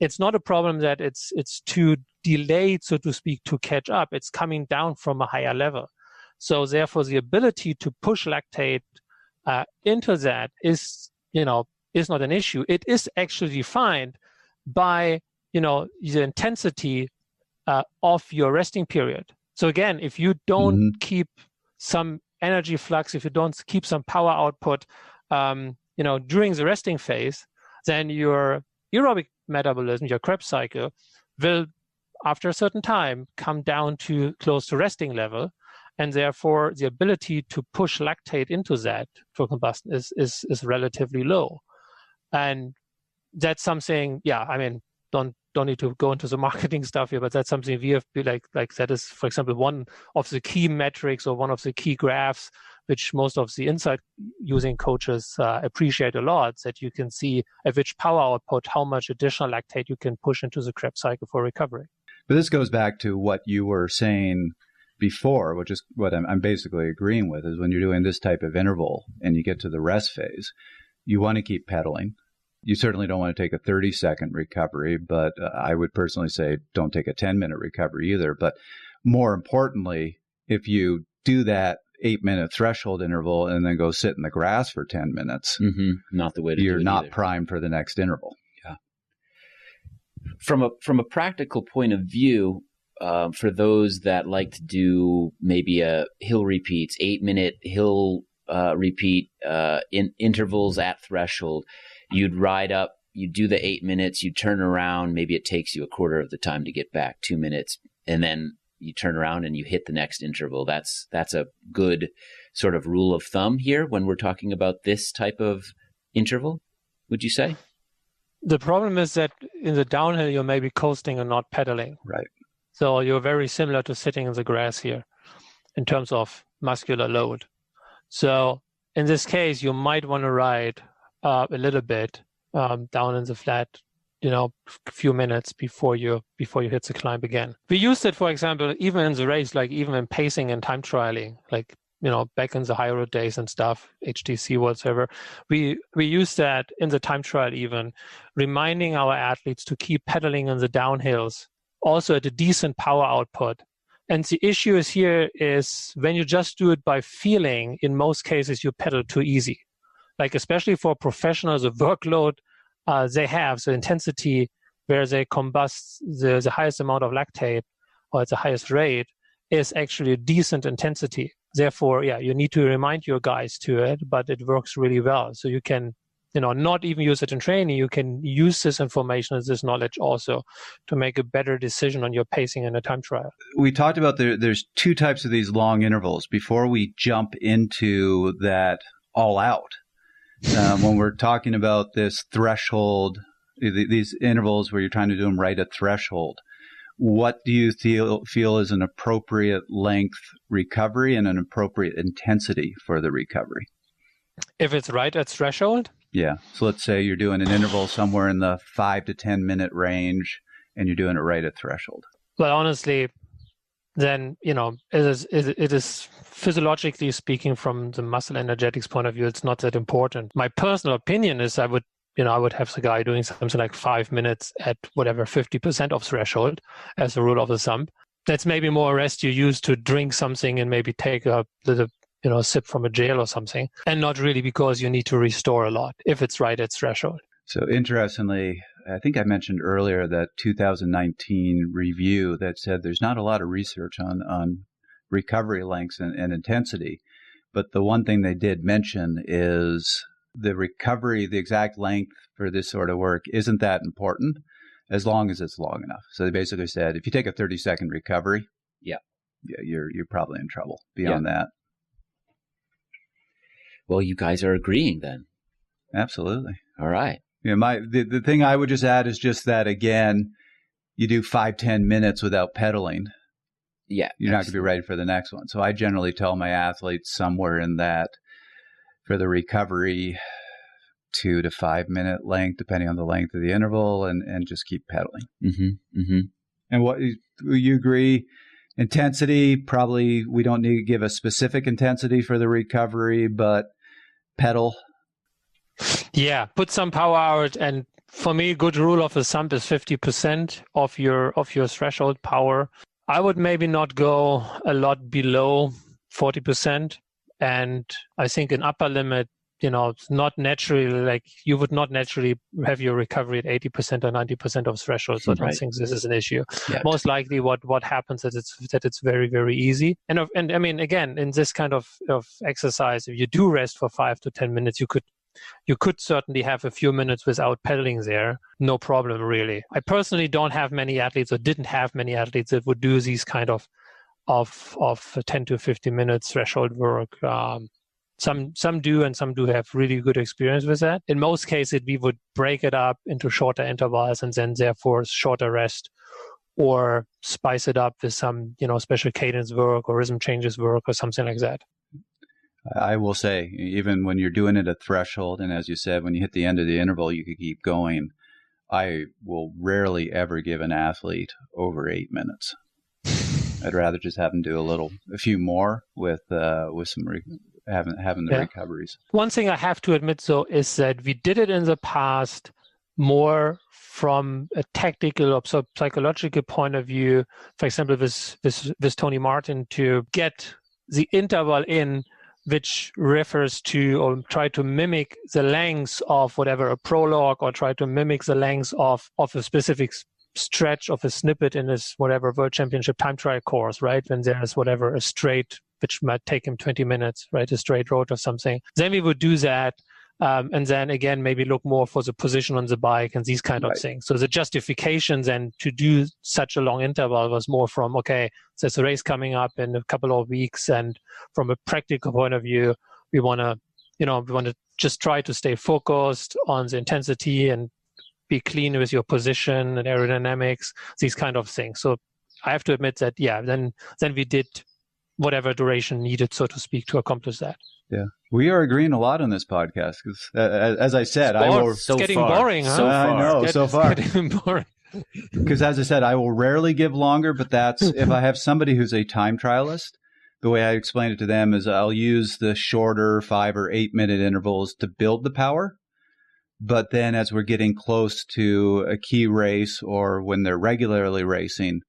it's not a problem that it's too delayed, so to speak, to catch up. It's coming down from a higher level. So therefore, the ability to push lactate into that is not an issue. It is actually defined by, the intensity of your resting period. So again, if you don't keep some energy flux, if you don't keep some power output, during the resting phase, then your aerobic metabolism, your Krebs cycle, will, after a certain time, come down to close to resting level. And therefore, the ability to push lactate into that for combustion is relatively low. And that's something, don't need to go into the marketing stuff here, but that's something we have like that is, for example, one of the key metrics or one of the key graphs which most of the INSCYD using coaches appreciate a lot, that you can see at which power output how much additional lactate you can push into the Krebs cycle for recovery. But this goes back to what you were saying before, which is what I'm basically agreeing with, is when you're doing this type of interval and you get to the rest phase, you want to keep pedaling. You certainly don't want to take a 30-second recovery, but I would personally say don't take a 10-minute recovery either. But more importantly, if you do that 8-minute threshold interval and then go sit in the grass for 10 minutes, not the way to do it. You're not either. primed for the next interval. Yeah. From a practical point of view, for those that like to do maybe a hill repeats, 8-minute hill repeat in intervals at threshold, you'd ride up, you do the 8 minutes, you turn around, maybe it takes you a quarter of the time to get back, 2 minutes, and then you turn around and you hit the next interval. That's a good sort of rule of thumb here when we're talking about this type of interval, would you say? The problem is that in the downhill, you're maybe coasting and not pedaling. Right. So you're very similar to sitting in the grass here in terms of muscular load. So in this case, you might want to ride a little bit down in the flat, a few minutes before you hit the climb again. We used it, for example, even in the race, like even in pacing and time trialing, like, back in the high road days and stuff, HTC, whatever. We used that in the time trial even, reminding our athletes to keep pedaling in the downhills, also at a decent power output. And the issue is when you just do it by feeling, in most cases, you pedal too easy. Like, especially for professionals, the workload they have, the intensity where they combust the highest amount of lactate or at the highest rate is actually a decent intensity. Therefore, you need to remind your guys to it, but it works really well. So you can, not even use it in training. You can use this information and this knowledge also to make a better decision on your pacing in a time trial. We talked about there's two types of these long intervals. Before we jump into that all out, when we're talking about this threshold, these intervals where you're trying to do them right at threshold, what do you feel is an appropriate length recovery and an appropriate intensity for the recovery? If it's right at threshold? Yeah. So let's say you're doing an interval somewhere in the 5 to 10 minute range and you're doing it right at threshold. Well, honestly, then, it is physiologically speaking, from the muscle energetics point of view, it's not that important. My personal opinion is I would have the guy doing something like 5 minutes at whatever 50% of threshold as a rule of the thumb. That's maybe more a rest you use to drink something and maybe take a little, sip from a gel or something, and not really because you need to restore a lot if it's right at threshold. So interestingly, I think I mentioned earlier that 2019 review that said there's not a lot of research on recovery lengths and intensity, but the one thing they did mention is the recovery, the exact length for this sort of work isn't that important as long as it's long enough. So they basically said, if you take a 30-second recovery, you're probably in trouble beyond that. Well, you guys are agreeing then. Absolutely. All right. The thing I would just add is just that, again, you do 5-10 minutes without pedaling. Yeah. You're not going to be ready for the next one. So I generally tell my athletes somewhere in that, for the recovery, 2 to 5 minute length, depending on the length of the interval, and just keep pedaling. Mm-hmm. Mm-hmm. And what you agree, intensity, probably we don't need to give a specific intensity for the recovery, but pedal. Yeah, put some power out, and for me, good rule of the thumb is 50% of your threshold power. I would maybe not go a lot below 40%. And I think an upper limit, it's not naturally, like you would not naturally have your recovery at 80% or 90% of threshold. So I don't think this is an issue. Yeah. Most likely what happens is that it's very, very easy. And I mean, again, in this kind of exercise, if you do rest for 5 to 10 minutes, you could certainly have a few minutes without pedaling there. No problem, really. I personally don't have many athletes, or didn't have many athletes, that would do these kind of 10 to 15 minutes threshold work. Some do, and some do have really good experience with that. In most cases, we would break it up into shorter intervals and then therefore shorter rest, or spice it up with some, special cadence work or rhythm changes work or something like that. I will say, even when you're doing it at threshold, and as you said, when you hit the end of the interval, you can keep going. I will rarely ever give an athlete over 8 minutes. I'd rather just have them do a few more with some having the recoveries. One thing I have to admit, though, is that we did it in the past more from a tactical or psychological point of view, for example, with Tony Martin, to get the interval in which refers to or try to mimic the length of whatever a prologue, or try to mimic the length of a specific stretch of a snippet in this whatever World Championship time trial course, right? When there's whatever a straight, which might take him 20 minutes, right? A straight road or something. Then we would do that. And then again, maybe look more for the position on the bike and these kind of things. So the justification then to do such a long interval was more from, okay, there's a race coming up in a couple of weeks. And from a practical point of view, we want to just try to stay focused on the intensity and be clean with your position and aerodynamics, these kind of things. So I have to admit that, then we did whatever duration needed, so to speak, to accomplish that. Yeah, we are agreeing a lot on this podcast because, as I said, it's getting boring. Huh? I know, so far. It's getting boring. Because, as I said, I will rarely give longer, but that's if I have somebody who's a time trialist. The way I explain it to them is I'll use the shorter 5 or 8 minute intervals to build the power. But then as we're getting close to a key race or when they're regularly racing,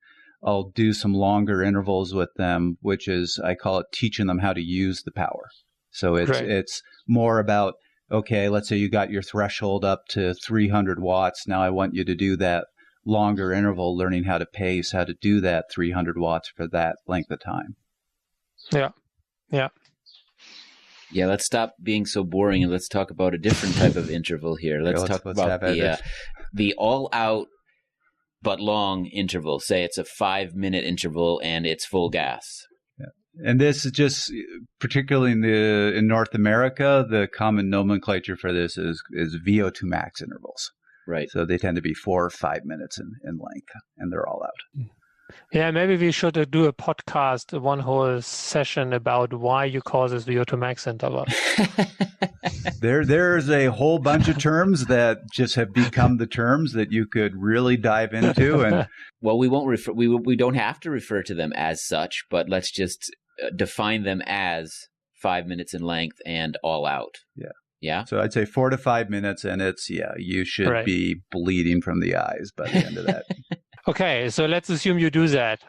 I'll do some longer intervals with them, which is, I call it teaching them how to use the power. So it's more about, okay, let's say you got your threshold up to 300 watts. Now I want you to do that longer interval, learning how to pace, how to do that 300 watts for that length of time. Yeah. Yeah, let's stop being so boring and let's talk about a different type of interval here. Let's talk about the all-out but long interval. Say it's a 5-minute interval and it's full gas. And this is just, particularly in North America, the common nomenclature for this is VO2 max intervals. Right. So they tend to be 4 or 5 minutes in length, and they're all out. Yeah, maybe we should do a podcast, one whole session about why you call this VO2 max interval. There's a whole bunch of terms that just have become the terms that you could really dive into. And well, we won't refer. We don't have to refer to them as such, but let's just define them as 5 minutes in length and all out. Yeah. Yeah. So I'd say 4 to 5 minutes, and it's, you should be bleeding from the eyes by the end of that. Okay, so let's assume you do that.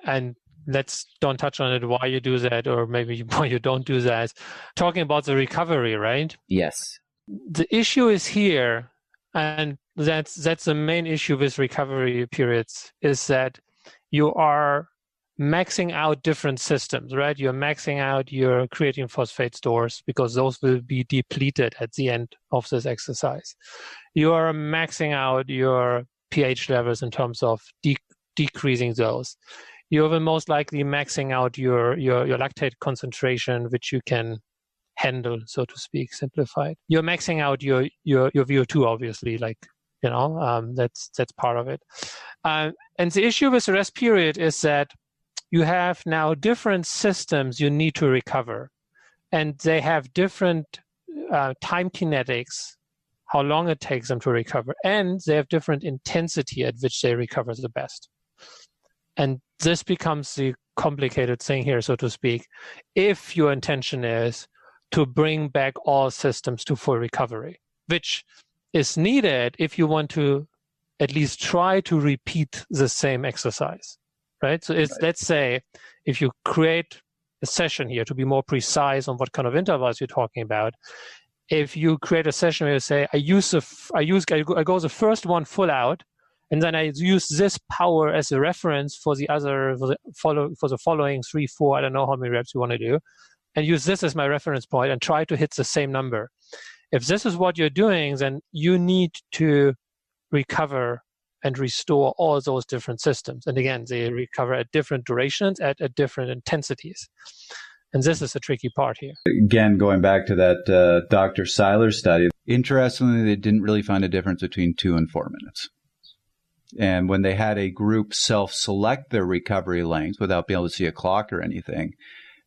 And let's don't touch on it why you do that, or maybe why you don't do that. Talking about the recovery, right? Yes. The issue is here, and that's the main issue with recovery periods, is that you are maxing out different systems, right? You're maxing out your creatine phosphate stores because those will be depleted at the end of this exercise. You are maxing out your pH levels in terms of decreasing those. You will most likely maxing out your lactate concentration, which you can handle, so to speak, simplified. You're maxing out your VO2, obviously, that's part of it. And the issue with the rest period is that you have now different systems you need to recover, and they have different time kinetics, how long it takes them to recover, and they have different intensity at which they recover the best. And this becomes the complicated thing here, so to speak, if your intention is to bring back all systems to full recovery, which is needed if you want to at least try to repeat the same exercise, right? So let's say if you create a session here, to be more precise on what kind of intervals you're talking about, if you create a session where you say, I go the first one full out, and then I use this power as a reference for the following 3, 4, I don't know how many reps you want to do, and use this as my reference point and try to hit the same number. If this is what you're doing, then you need to recover and restore all those different systems. And again, they recover at different durations, at different intensities. And this is a tricky part here. Again, going back to that Dr. Seiler study, interestingly, they didn't really find a difference between 2 and 4 minutes. And when they had a group self-select their recovery length without being able to see a clock or anything,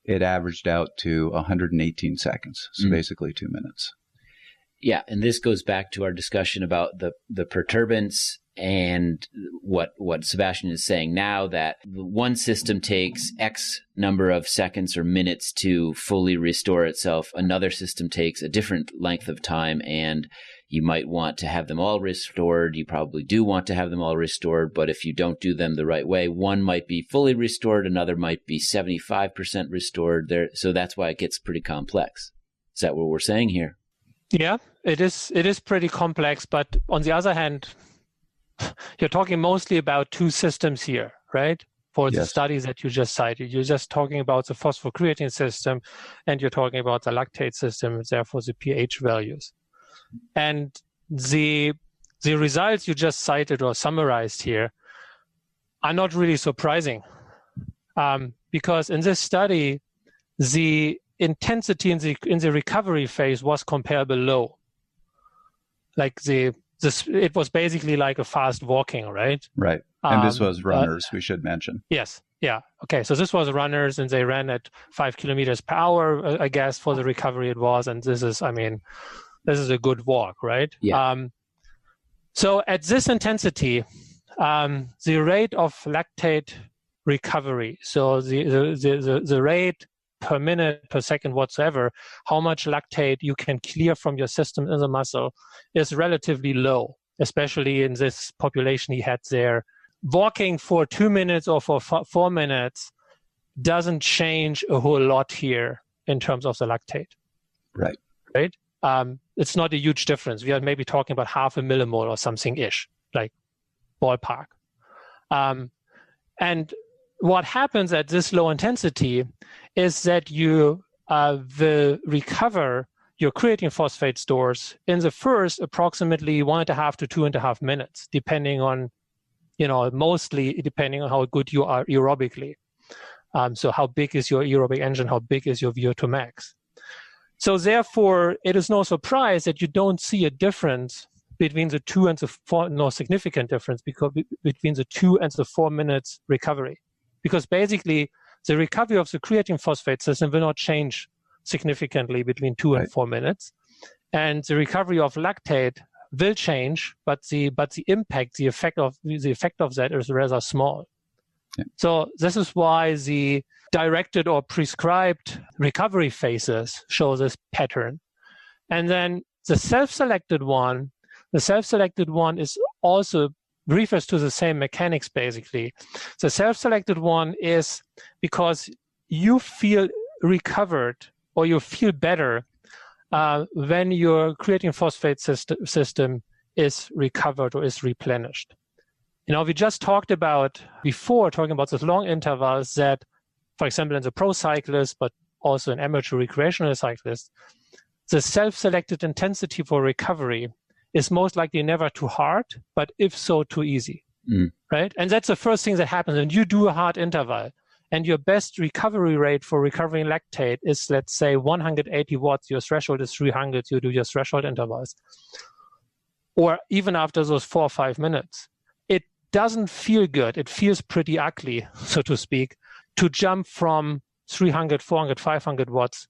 it averaged out to 118 seconds, so basically 2 minutes. Yeah, and this goes back to our discussion about the perturbance and what Sebastian is saying now, that one system takes X number of seconds or minutes to fully restore itself. Another system takes a different length of time. And you might want to have them all restored. You probably do want to have them all restored, but if you don't do them the right way, one might be fully restored, another might be 75% restored. So that's why it gets pretty complex. Is that what we're saying here? Yeah, it is pretty complex, but on the other hand, you're talking mostly about two systems here, right? For the studies that you just cited. You're just talking about the phosphocreatine system, and you're talking about the lactate system, and therefore the pH values. And the results you just cited or summarized here are not really surprising, because in this study, the intensity in the recovery phase was comparable low. Like it was basically like a fast walking, right? Right. And this was runners, we should mention. Yes. Yeah. Okay. So this was runners, and they ran at 5 kilometers per hour, I guess, for the recovery it was. And this is a good walk, right? Yeah. So at this intensity, the rate of lactate recovery, so the rate per minute, per second, whatsoever, how much lactate you can clear from your system in the muscle is relatively low, especially in this population he had there. Walking for 2 minutes or for 4 minutes doesn't change a whole lot here in terms of the lactate. Right. Right? It's not a huge difference. We are maybe talking about 0.5 millimole or something-ish, like ballpark. And what happens at this low intensity is that you will recover your creatine phosphate stores in the first approximately 1.5 to 2.5 minutes, depending on, mostly depending on how good you are aerobically. So how big is your aerobic engine? How big is your VO2 max? So therefore, it is no surprise that you don't see a difference between the 2 and the 4, no significant difference between the 2 and the 4 minutes recovery. Because basically, the recovery of the creatine phosphate system will not change significantly between 2 and 4 minutes. And the recovery of lactate will change, but the impact, the effect of that is rather small. Yeah. So this is why the directed or prescribed recovery phases show this pattern. And then the self-selected one is also refers to the same mechanics, basically. The self-selected one is because you feel recovered or you feel better when your creatine phosphate system is recovered or is replenished. We just talked about before, talking about those long intervals that, for example, in the pro cyclists, but also in amateur recreational cyclists, the self-selected intensity for recovery is most likely never too hard, but if so, too easy, right? And that's the first thing that happens when you do a hard interval. And your best recovery rate for recovering lactate is, let's say, 180 watts. Your threshold is 300. You do your threshold intervals. Or even after those 4 or 5 minutes, it doesn't feel good. It feels pretty ugly, so to speak, to jump from 300, 400, 500 watts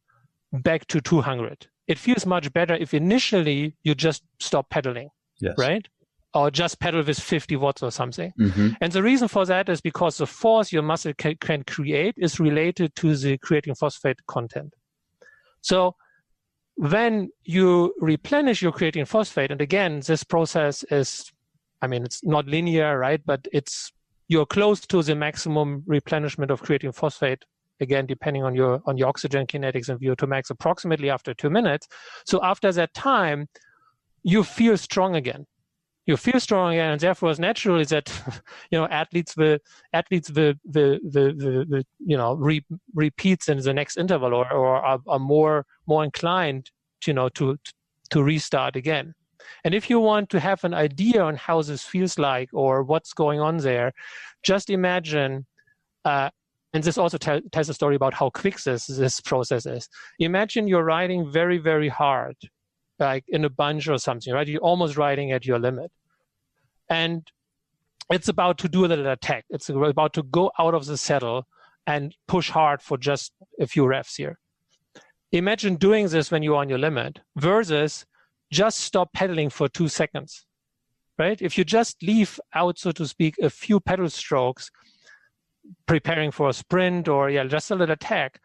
back to 200. It feels much better if initially you just stop pedaling, right? Or just pedal with 50 watts or something. Mm-hmm. And the reason for that is because the force your muscle can create is related to the creatine phosphate content. So when you replenish your creatine phosphate, and again, this process is, it's not linear, right? But you're close to the maximum replenishment of creatine phosphate, again, depending on your oxygen kinetics and VO2 max, approximately after 2 minutes. So after that time, you feel strong again. And therefore it's natural that athletes will repeat in the next interval or are more inclined to restart again. And if you want to have an idea on how this feels like or what's going on there, just imagine, and this also tells a story about how quick this process is. Imagine you're riding very, very hard, like in a bunch or something, right? You're almost riding at your limit. And it's about to do a little attack. It's about to go out of the saddle and push hard for just a few reps here. Imagine doing this when you're on your limit versus just stop pedaling for 2 seconds, right? If you just leave out, so to speak, a few pedal strokes, preparing for a sprint or just a little attack,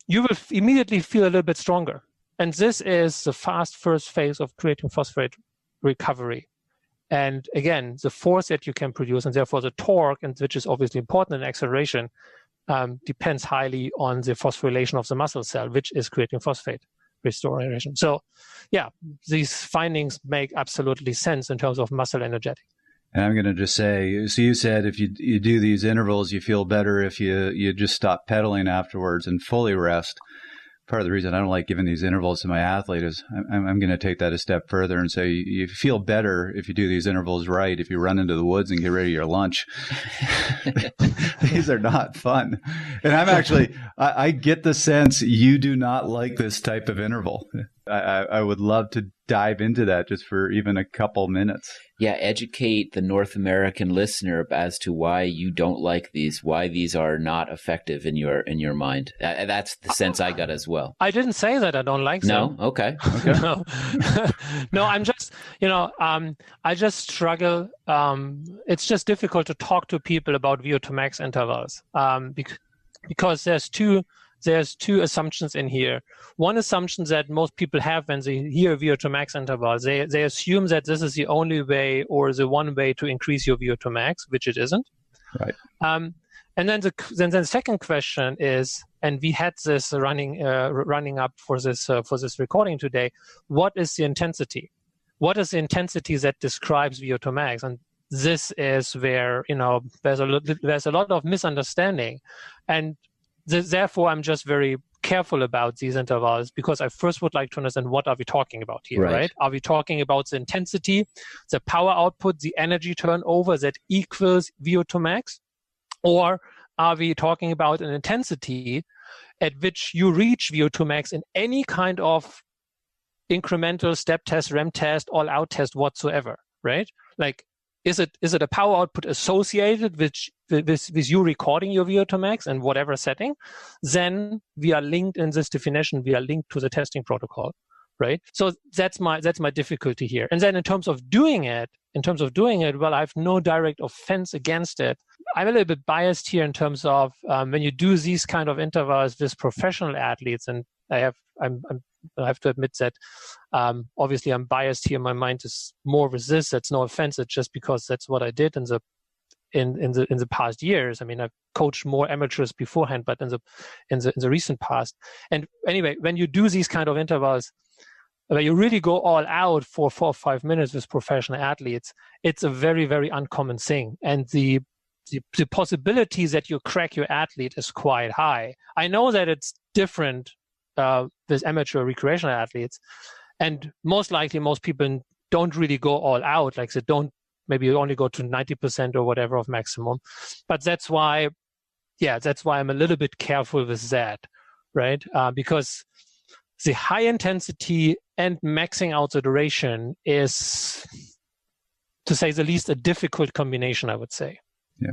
you will immediately feel a little bit stronger. And this is the fast first phase of creatine phosphate recovery. And again, the force that you can produce, and therefore the torque, and which is obviously important in acceleration, depends highly on the phosphorylation of the muscle cell, which is creatine phosphate restoration. So, yeah, these findings make absolutely sense in terms of muscle energetic. And I'm going to just say, so you said if you do these intervals, you feel better if you just stop pedaling afterwards and fully rest. Part of the reason I don't like giving these intervals to my athlete is I'm going to take that a step further and say you feel better if you do these intervals right, if you run into the woods and get ready to your lunch. These are not fun. And I'm actually, I get the sense you do not like this type of interval. I would love to dive into that just for even a couple minutes. Yeah, educate the North American listener as to why you don't like these, why these are not effective in your mind. That's the sense I got as well. I didn't say that I don't like them. No? Okay. No. No, I'm just, I just struggle. It's just difficult to talk to people about VO2 max intervals because there's two assumptions in here. One assumption that most people have when they hear VO2 max intervals, they assume that this is the only way or the one way to increase your VO2 max, which it isn't. Right. And then the second question is, and we had this running up for this recording today. What is the intensity? What is the intensity that describes VO2 max? And this is where there's a lot of misunderstanding, and therefore, I'm just very careful about these intervals because I first would like to understand what are we talking about here, right? Are we talking about the intensity, the power output, the energy turnover that equals VO2 max? Or are we talking about an intensity at which you reach VO2 max in any kind of incremental step test, REM test, all-out test whatsoever, right? Like, is it a power output associated with you recording your VO2 max and whatever setting? Then we are linked in this definition. We are linked to the testing protocol, right? So that's my difficulty here. And then in terms of doing it, well, I have no direct offense against it. I'm a little bit biased here in terms of when you do these kind of intervals with professional athletes, and I have to admit that obviously I'm biased here. My mind is more with this. That's no offense. It's just because that's what I did in the past years. I mean, I've coached more amateurs beforehand, but in the recent past. And anyway, when you do these kind of intervals, where you really go all out for 4 or 5 minutes with professional athletes, it's a very, very uncommon thing. And the possibilities that you crack your athlete is quite high. I know that it's different with amateur recreational athletes, and most likely most people don't really go all out. Like they don't, maybe you only go to 90% or whatever of maximum. But that's why I'm a little bit careful with that, right? Because the high intensity and maxing out the duration is, to say the least, a difficult combination, I would say. Yeah,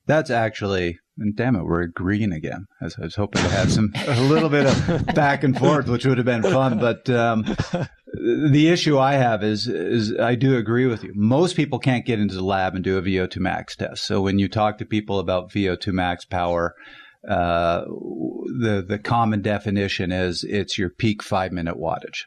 that's actually, and damn it, we're agreeing again. I was hoping to have a little bit of back and forth, which would have been fun. But the issue I have is I do agree with you. Most people can't get into the lab and do a VO2 max test. So when you talk to people about VO2 max power, the common definition is it's your peak 5-minute wattage.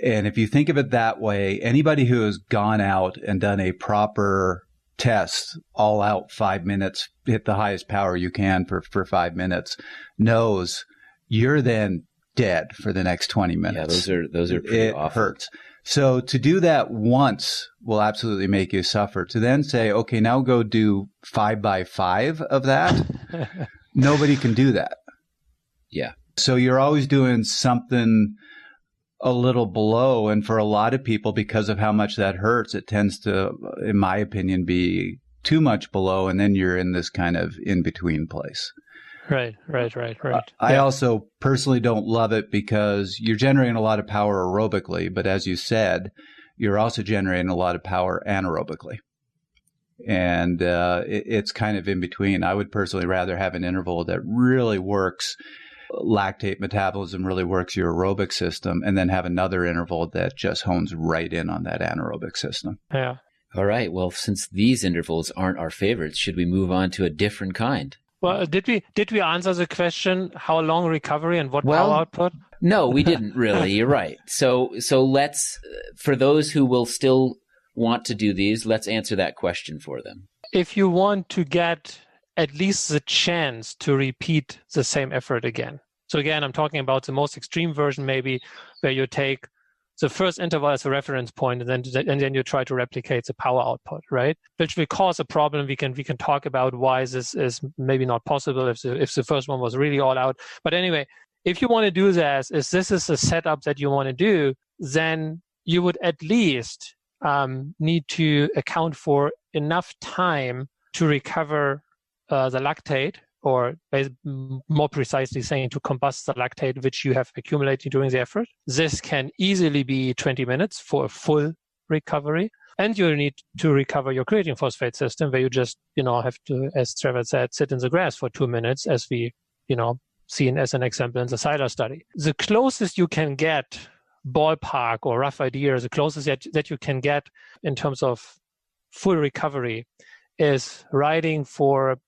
And if you think of it that way, anybody who has gone out and done a proper test, all out 5 minutes, hit the highest power you can for 5 minutes, knows you're then dead for the next 20 minutes. Yeah, those are pretty awful. It hurts. So to do that once will absolutely make you suffer. To then say, okay, now go do 5x5 of that, nobody can do that. Yeah. So you're always doing something a little below. And for a lot of people, because of how much that hurts, it tends to, in my opinion, be too much below. And then you're in this kind of in-between place. Right. I also personally don't love it because you're generating a lot of power aerobically, but as you said, you're also generating a lot of power anaerobically. And it's kind of in between. I would personally rather have an interval that really works lactate metabolism, really works your aerobic system, and then have another interval that just hones right in on that anaerobic system. Yeah. All right. Well, since these intervals aren't our favorites, should we move on to a different kind? Well, did we answer the question, how long recovery and what power output? No, we didn't really. You're right. So let's, for those who will still want to do these, let's answer that question for them. If you want to get at least the chance to repeat the same effort again. So again, I'm talking about the most extreme version, maybe, where you take the first interval as a reference point, and then you try to replicate the power output, right? Which will cause a problem. We can talk about why this is maybe not possible if the first one was really all out. But anyway, if you want to do this, if this is a setup that you want to do, then you would at least need to account for enough time to recover the lactate, or more precisely saying, to combust the lactate which you have accumulated during the effort. This can easily be 20 minutes for a full recovery. And you need to recover your creatine phosphate system, where you just, have to, as Trevor said, sit in the grass for 2 minutes, as we, seen as an example in the Seiler study. The closest you can get, ballpark or rough idea, the closest that you can get in terms of full recovery is riding for,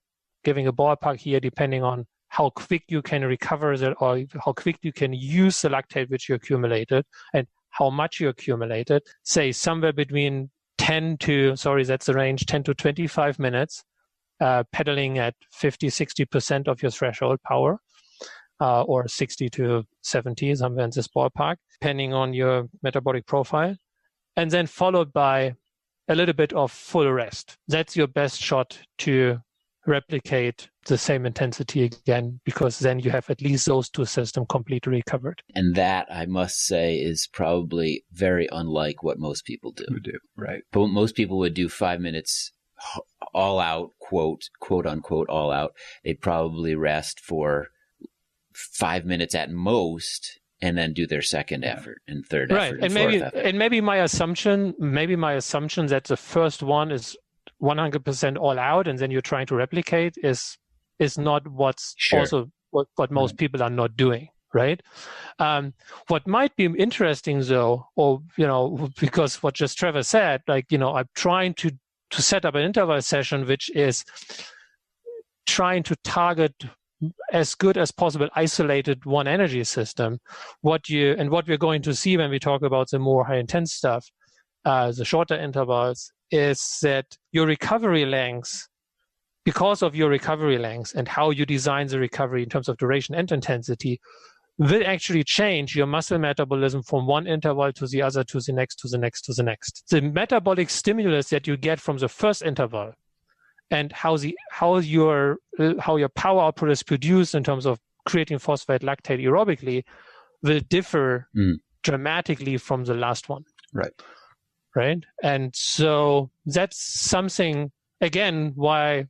giving a ballpark here, depending on how quick you can recover it or how quick you can use the lactate which you accumulated and how much you accumulated, say somewhere between 10 to 25 minutes, pedaling at 50-60% of your threshold power, or 60 to 70, somewhere in this ballpark, depending on your metabolic profile, and then followed by a little bit of full rest. That's your best shot to replicate the same intensity again, because then you have at least those two systems completely recovered. And that, I must say, is probably very unlike what most people do. Right. But most people would do 5 minutes all out, quote unquote, all out. They'd probably rest for 5 minutes at most, and then do their second effort and third effort and fourth effort. And maybe my assumption that the first one is 100% all out, and then you're trying to replicate is not what's also what most people are not doing, right? What might be interesting though, or because what just Trevor said, I'm trying to set up an interval session which is trying to target as good as possible isolated one energy system. What we're going to see when we talk about the more high intense stuff, the shorter intervals, is that your recovery lengths, because of your recovery lengths and how you design the recovery in terms of duration and intensity, will actually change your muscle metabolism from one interval to the other, to the next, to the next, to the next. The metabolic stimulus that you get from the first interval and how your power output is produced in terms of creatine phosphate lactate aerobically will differ dramatically from the last one. Right. And so that's something, again, why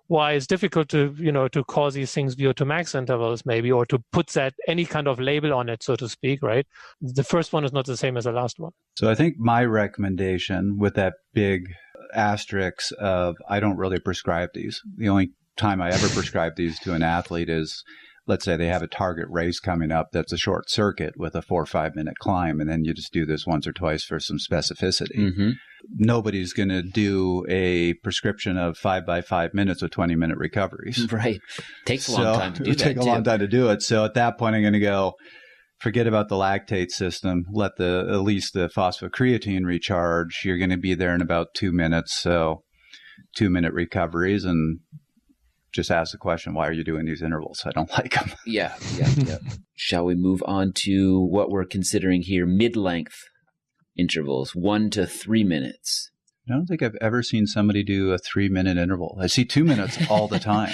it's difficult to call these things VO2 max intervals, maybe, or to put that any kind of label on it, so to speak, right? The first one is not the same as the last one. So I think my recommendation, with that big asterisk of I don't really prescribe these. The only time I ever prescribe these to an athlete is, let's say they have a target race coming up that's a short circuit with a 4 or 5 minute climb, and then you just do this once or twice for some specificity. Mm-hmm. Nobody's going to do a prescription of 5 by 5 minutes with 20-minute recoveries. Right. Takes a long time to do that. It takes a long time to do it. So at that point, I'm going to go, forget about the lactate system. Let at least the phosphocreatine recharge. You're going to be there in about 2 minutes. So 2-minute recoveries, and just ask the question, why are you doing these intervals? I don't like them. Yeah. Shall we move on to what we're considering here, mid-length intervals, 1 to 3 minutes? I don't think I've ever seen somebody do a 3-minute interval. I see 2 minutes all the time.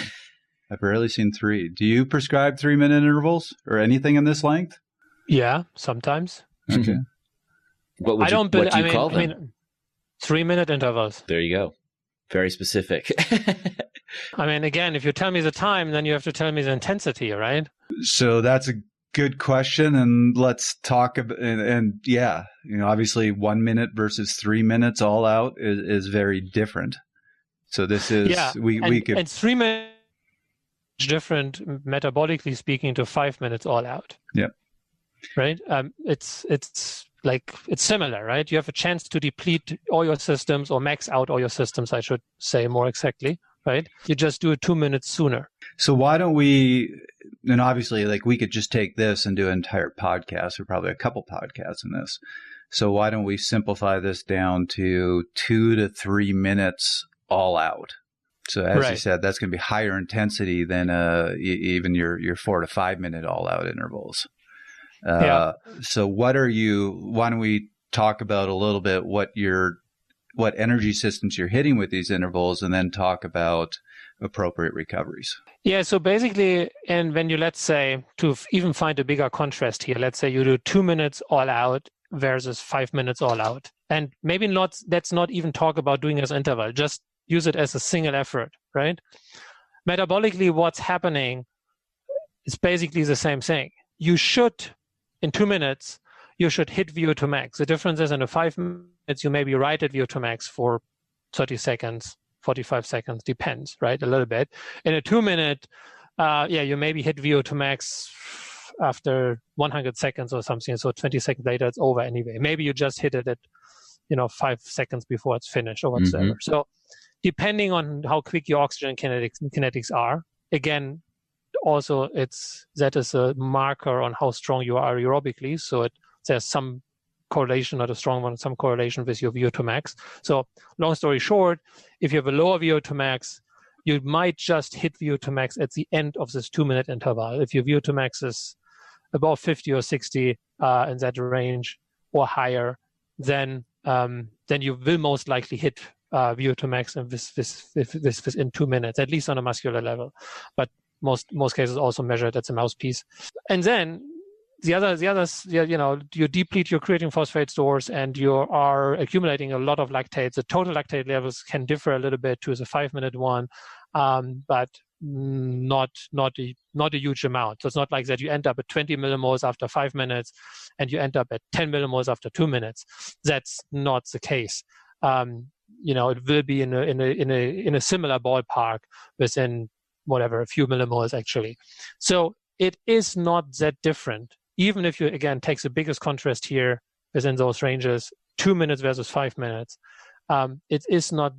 I've rarely seen 3. Do you prescribe 3-minute intervals or anything in this length? Yeah, sometimes. Okay. What do you call them? 3-minute intervals. There you go. Very specific. I mean, again, if you tell me the time, then you have to tell me the intensity, right? So that's a good question. And let's talk about, and yeah, obviously 1 minute versus 3 minutes all out is very different. So this is, we could. And 3 minutes is different, metabolically speaking, to 5 minutes all out. Yeah. Right? It's similar, right? You have a chance to deplete all your systems, or max out all your systems, I should say more exactly, right? You just do it 2 minutes sooner. So why don't we, and obviously like we could just take this and do an entire podcast, or probably a couple podcasts in this. So why don't we simplify this down to 2 to 3 minutes all out? So as you said, that's going to be higher intensity than even your 4 to 5 minute all out intervals. So why don't we talk about a little bit what energy systems you're hitting with these intervals, and then talk about appropriate recoveries. Yeah, so basically, and when you, let's say, to even find a bigger contrast here, let's say you do 2 minutes all out versus 5 minutes all out. And maybe let's not even talk about doing as interval, just use it as a single effort, right? Metabolically, what's happening is basically the same thing. You should, in 2 minutes, you should hit VO2 max. The difference is in 5 minutes, you maybe right at VO2 max for 30 seconds, 45 seconds, depends, right? A little bit. In a 2 minute, you maybe hit VO2 max after 100 seconds or something. So 20 seconds later, it's over anyway. Maybe you just hit it at, 5 seconds before it's finished or whatsoever. Mm-hmm. So depending on how quick your oxygen kinetics are, again, also that is a marker on how strong you are aerobically. So there's some correlation, not a strong one, some correlation with your VO2 max. So long story short, if you have a lower VO2 max, you might just hit VO2 max at the end of this 2 minute interval. If your VO2 max is above 50 or 60 in that range or higher, then you will most likely hit VO2 max within 2 minutes, at least on a muscular level. But most cases also measured at the mouthpiece. And then the others, you deplete your creatine phosphate stores and you are accumulating a lot of lactates. The total lactate levels can differ a little bit to the 5 minute one, but not a huge amount. So it's not like that you end up at 20 millimoles after 5 minutes and you end up at 10 millimoles after 2 minutes. That's not the case. It will be in a similar ballpark within whatever, a few millimoles actually. So it is not that different. Even if you, again, takes the biggest contrast here within those ranges, 2 minutes versus 5 minutes, it is not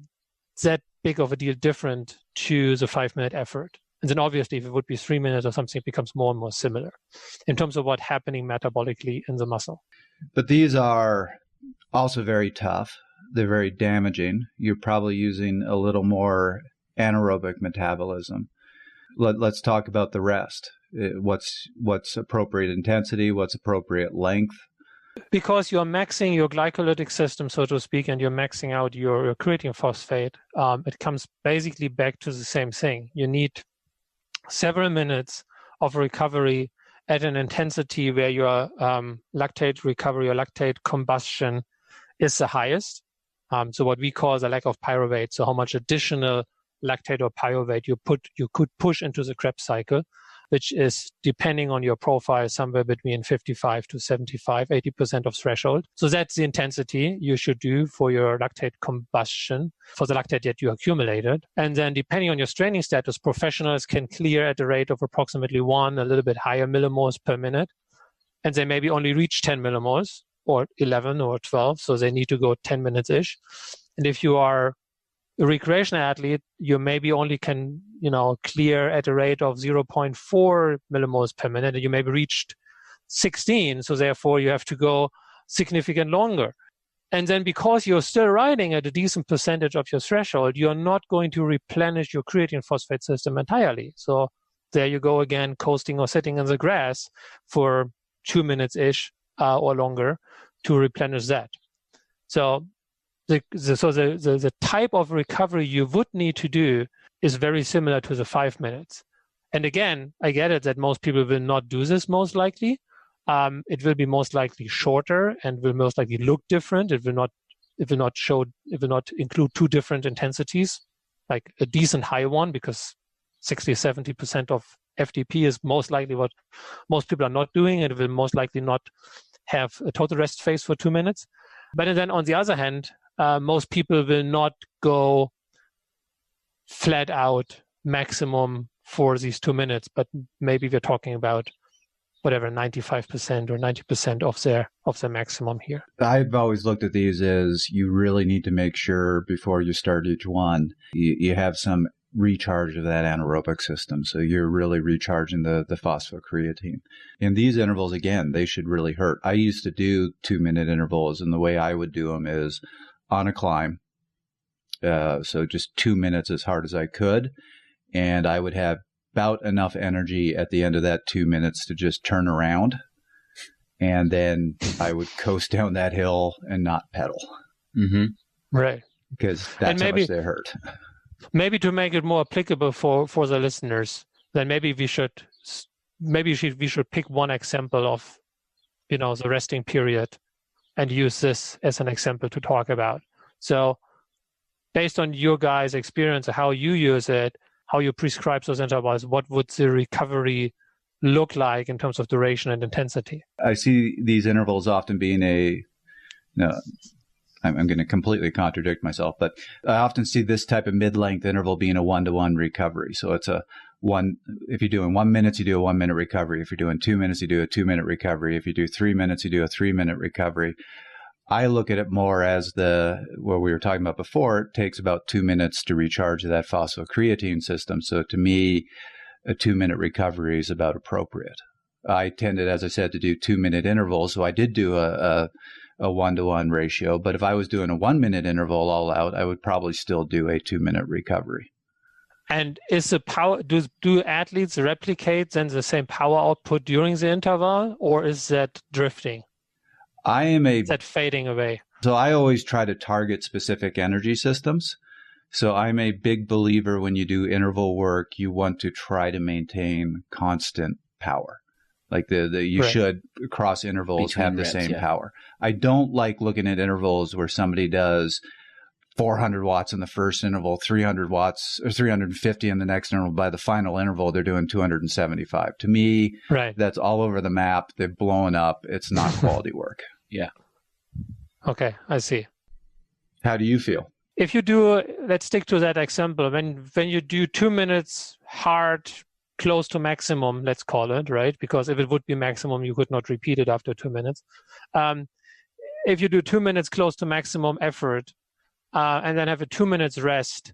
that big of a deal different to the 5 minute effort. And then obviously if it would be 3 minutes or something, it becomes more and more similar in terms of what's happening metabolically in the muscle. But these are also very tough. They're very damaging. You're probably using a little more anaerobic metabolism. Let's talk about the rest. What's appropriate intensity? What's appropriate length? Because you're maxing your glycolytic system, so to speak, and you're maxing out your creatine phosphate, it comes basically back to the same thing. You need several minutes of recovery at an intensity where your lactate recovery or lactate combustion is the highest. So what we call the lack of pyruvate, so how much additional lactate or pyruvate you could push into the Krebs cycle, which is, depending on your profile, somewhere between 55 to 75, 80% of threshold. So that's the intensity you should do for your lactate combustion, for the lactate that you accumulated. And then depending on your straining status, professionals can clear at a rate of approximately 1, a little bit higher millimoles per minute. And they maybe only reach 10 millimoles or 11 or 12. So they need to go 10 minutes-ish. And if you are a recreational athlete, you maybe only can, clear at a rate of 0.4 millimoles per minute, and you maybe reached 16. So therefore you have to go significant longer. And then because you're still riding at a decent percentage of your threshold, you're not going to replenish your creatine phosphate system entirely. So there you go again, coasting or sitting in the grass for 2 minutes-ish or longer to replenish that. So the type of recovery you would need to do is very similar to the 5 minutes. And again, I get it that most people will not do this most likely. It will be most likely shorter and will most likely look different. It will not include two different intensities, like a decent high one, because 60-70% of FTP is most likely what most people are not doing, and it will most likely not have a total rest phase for 2 minutes. But then on the other hand, most people will not go flat out maximum for these 2 minutes, but maybe we're talking about whatever 95% or 90% of their maximum here. I've always looked at these as you really need to make sure before you start each one, you have some recharge of that anaerobic system. So you're really recharging the phosphocreatine. In these intervals, again, they should really hurt. I used to do 2-minute intervals, and the way I would do them is on a climb. So just 2 minutes as hard as I could. And I would have about enough energy at the end of that 2 minutes to just turn around. And then I would coast down that hill and not pedal. Mm-hmm. Right. Because that's how much they hurt. Maybe to make it more applicable for the listeners, then maybe we should pick one example of, the resting period and use this as an example to talk about. So based on your guys' experience, how you use it, how you prescribe those intervals, what would the recovery look like in terms of duration and intensity? I see these intervals often being I'm going to completely contradict myself, but I often see this type of mid-length interval being a 1-to-1 recovery. So it's if you're doing 1 minute, you do a 1 minute recovery. If you're doing 2 minutes, you do a 2 minute recovery. If you do 3 minutes, you do a 3 minute recovery. I look at it more as what we were talking about before. It takes about 2 minutes to recharge that phosphocreatine system. So to me, a 2 minute recovery is about appropriate. I tended, as I said, to do 2 minute intervals. So I did do a 1-to-1 ratio. But if I was doing a 1 minute interval all out, I would probably still do a 2 minute recovery. And is the power, do athletes replicate then the same power output during the interval, or is that drifting? Is that fading away? So I always try to target specific energy systems. So I'm a big believer when you do interval work, you want to try to maintain constant power. Like you should across intervals have the same power. I don't like looking at intervals where somebody does 400 watts in the first interval, 300 watts or 350 in the next interval. By the final interval, they're doing 275. To me, that's all over the map. They've blown up. It's not quality work. Yeah. Okay, I see. How do you feel? If you do, let's stick to that example. When you do 2 minutes hard, close to maximum, let's call it, right? Because if it would be maximum, you could not repeat it after 2 minutes. If you do 2 minutes close to maximum effort and then have a 2 minutes rest,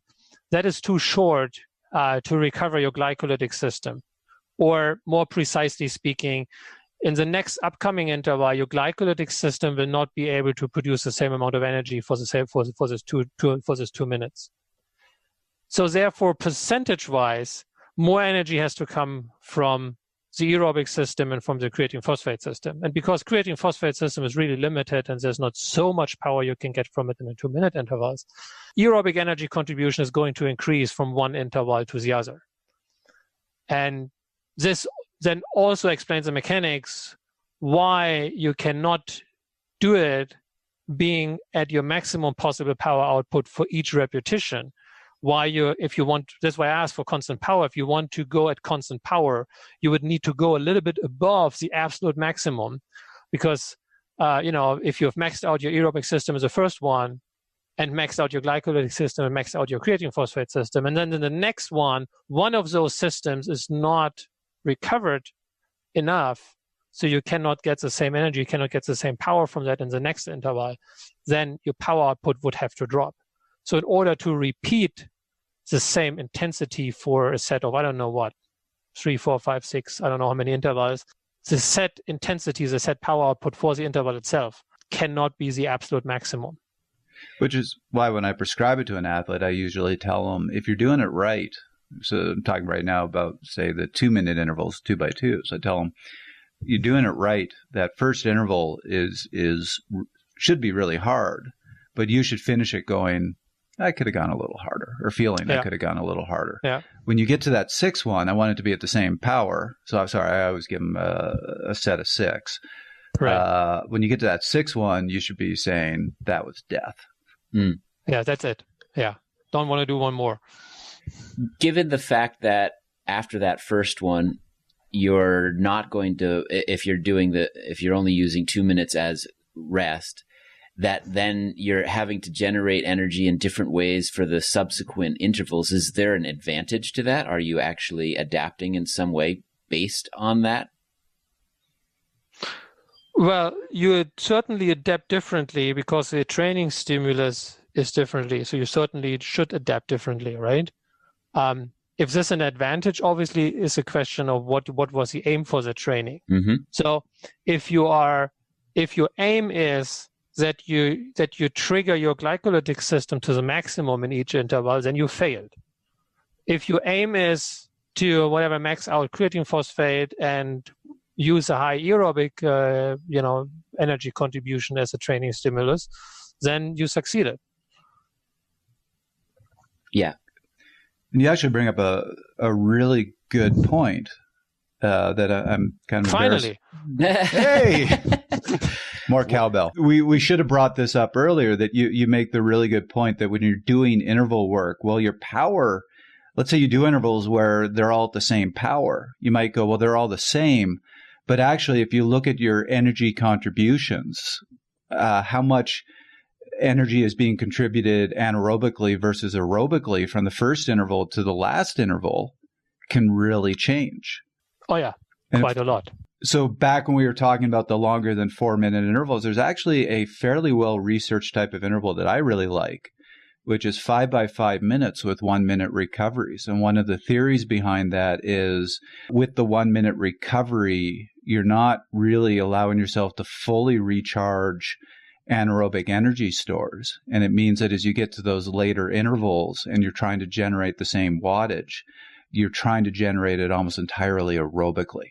that is too short to recover your glycolytic system. Or more precisely speaking, in the next upcoming interval, your glycolytic system will not be able to produce the same amount of energy for this 2 minutes. So therefore, percentage-wise, more energy has to come from the aerobic system and from the creatine phosphate system. And because creatine phosphate system is really limited and there's not so much power you can get from it in the 2 minute intervals, aerobic energy contribution is going to increase from one interval to the other. And this then also explains the mechanics why you cannot do it being at your maximum possible power output for each repetition. That's why I asked for constant power. If you want to go at constant power, you would need to go a little bit above the absolute maximum, because if you have maxed out your aerobic system as the first one, and maxed out your glycolytic system and maxed out your creatine phosphate system, and then in the next one of those systems is not recovered enough, so you cannot get the same energy, you cannot get the same power from that in the next interval, then your power output would have to drop. So in order to repeat the same intensity for a set of, 3, 4, 5, 6, I don't know how many intervals, the set intensity, the set power output for the interval itself cannot be the absolute maximum. Which is why when I prescribe it to an athlete, I usually tell them, if you're doing it right, so I'm talking right now about, say, the 2 minute intervals, 2 by 2. So I tell them, you're doing it right. That first interval should be really hard, but you should finish it going, I could have gone a little harder, or feeling I could have gone a little harder. Yeah. When you get to that 6th one, I want it to be at the same power. So I'm sorry, I always give them a set of 6. Right. When you get to that 6th one, you should be saying that was death. Mm. Yeah, that's it. Yeah. Don't want to do one more. Given the fact that after that first one, you're not going to, if you're only using 2 minutes as rest, that then you're having to generate energy in different ways for the subsequent intervals. Is there an advantage to that? Are you actually adapting in some way based on that? Well, you certainly adapt differently because the training stimulus is differently. So you certainly should adapt differently, right? If this is an advantage, obviously, is a question of what was the aim for the training. Mm-hmm. So if your aim is that you trigger your glycolytic system to the maximum in each interval, then you failed. If your aim is to max out creatine phosphate and use a high aerobic energy contribution as a training stimulus, then you succeeded. Yeah. And you actually bring up a really good point that I'm kind of finally. Hey, more cowbell. We should have brought this up earlier. That you make the really good point that when you're doing interval work, well, your power. Let's say you do intervals where they're all at the same power. You might go, well, they're all the same, but actually, if you look at your energy contributions, how much energy is being contributed anaerobically versus aerobically from the first interval to the last interval can really change. Oh, yeah, quite a lot. So back when we were talking about the longer than 4-minute intervals, there's actually a fairly well-researched type of interval that I really like, which is 5 by 5 minutes with 1-minute recoveries. And one of the theories behind that is with the 1-minute recovery, you're not really allowing yourself to fully recharge anaerobic energy stores. And it means that as you get to those later intervals and you're trying to generate the same wattage, you're trying to generate it almost entirely aerobically.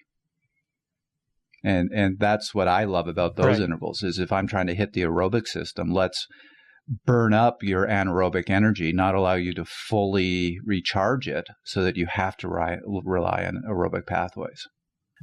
And that's what I love about those intervals is if I'm trying to hit the aerobic system, let's burn up your anaerobic energy, not allow you to fully recharge it so that you have to rely on aerobic pathways.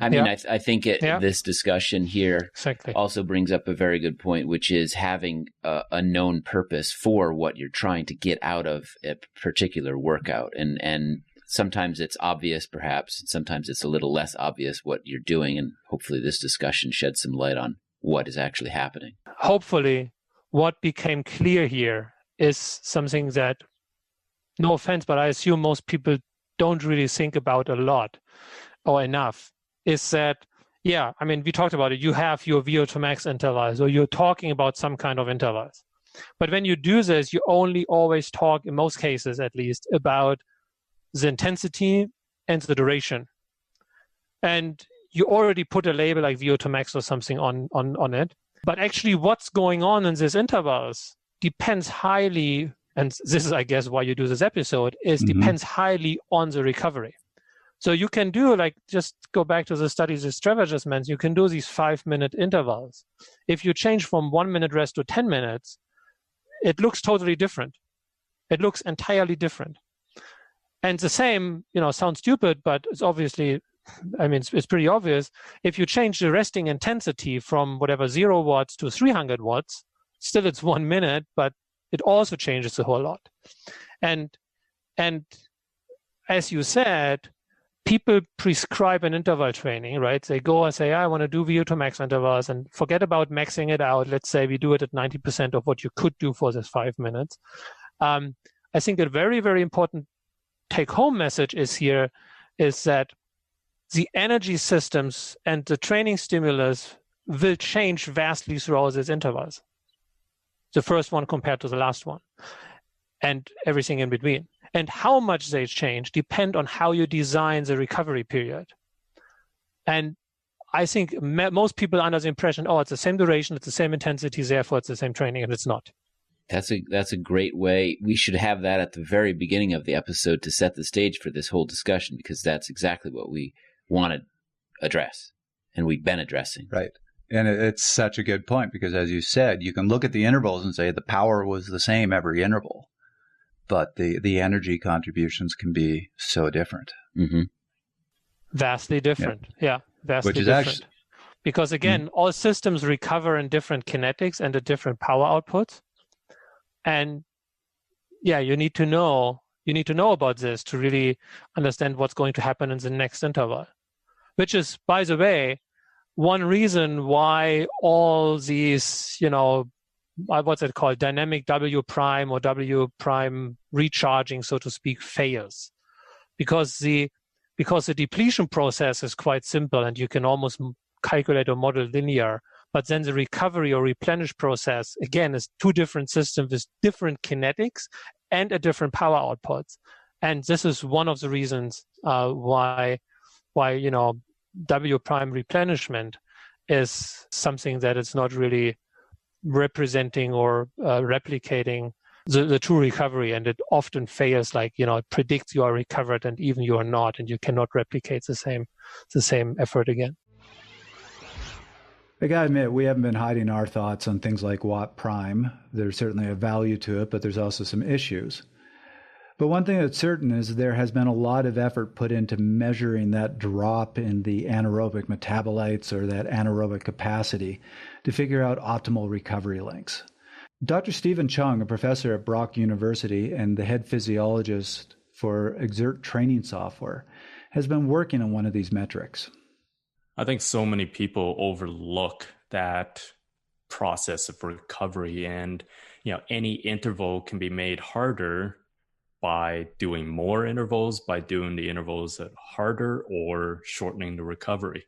I mean, I think this discussion here exactly also brings up a very good point, which is having a known purpose for what you're trying to get out of a particular workout. And sometimes it's obvious, perhaps, and sometimes it's a little less obvious what you're doing. And hopefully this discussion sheds some light on what is actually happening. Hopefully what became clear here is something that, no offense, but I assume most people don't really think about a lot or enough. Is that, we talked about it. You have your VO2 max intervals, or you're talking about some kind of intervals. But when you do this, you only always talk, in most cases at least, about the intensity and the duration. And you already put a label like VO2 max or something on it. But actually what's going on in these intervals depends highly, and this is, I guess, why you do this episode, depends highly on the recovery. So you can do, just go back to the studies that Trevor just mentioned, you can do these 5-minute intervals. If you change from 1-minute rest to 10 minutes, it looks totally different. It looks entirely different. And the same, sounds stupid, but it's obviously, it's pretty obvious. If you change the resting intensity from 0 watts to 300 watts, still it's 1 minute, but it also changes a whole lot. And as you said, people prescribe an interval training, right? They go and say, I want to do VO2 max intervals and forget about maxing it out. Let's say we do it at 90% of what you could do for this 5 minutes. I think a very, very important take-home message is that the energy systems and the training stimulus will change vastly throughout these intervals. The first one compared to the last one and everything in between. And how much they change depend on how you design the recovery period. And I think most people are under the impression, it's the same duration, it's the same intensity, therefore it's the same training, and it's not. That's a great way. We should have that at the very beginning of the episode to set the stage for this whole discussion, because that's exactly what we want to address and we've been addressing. Right. And it's such a good point because, as you said, you can look at the intervals and say the power was the same every interval, but the energy contributions can be so different. Mm-hmm. Vastly different. Yeah, vastly Which is different. Actually, because again, all systems recover in different kinetics and at different power outputs. And you need to know about this to really understand what's going to happen in the next interval, which is, by the way, one reason why all these, what's it called, dynamic W prime or W prime recharging, so to speak, fails. Because the depletion process is quite simple and you can almost calculate or model linear. But then the recovery or replenish process, again, is two different systems with different kinetics and at different power outputs. And this is one of the reasons why W prime replenishment is something that it's not really representing or replicating the true recovery, and it often fails. Like, it predicts you are recovered and even you are not, and you cannot replicate the same effort again. I gotta admit, we haven't been hiding our thoughts on things like Watt Prime. There's certainly a value to it, but there's also some issues. But one thing that's certain is there has been a lot of effort put into measuring that drop in the anaerobic metabolites or that anaerobic capacity to figure out optimal recovery lengths. Dr. Stephen Chung, a professor at Brock University and the head physiologist for Exert training software, has been working on one of these metrics. I think so many people overlook that process of recovery, and any interval can be made harder by doing more intervals, by doing the intervals harder, or shortening the recovery,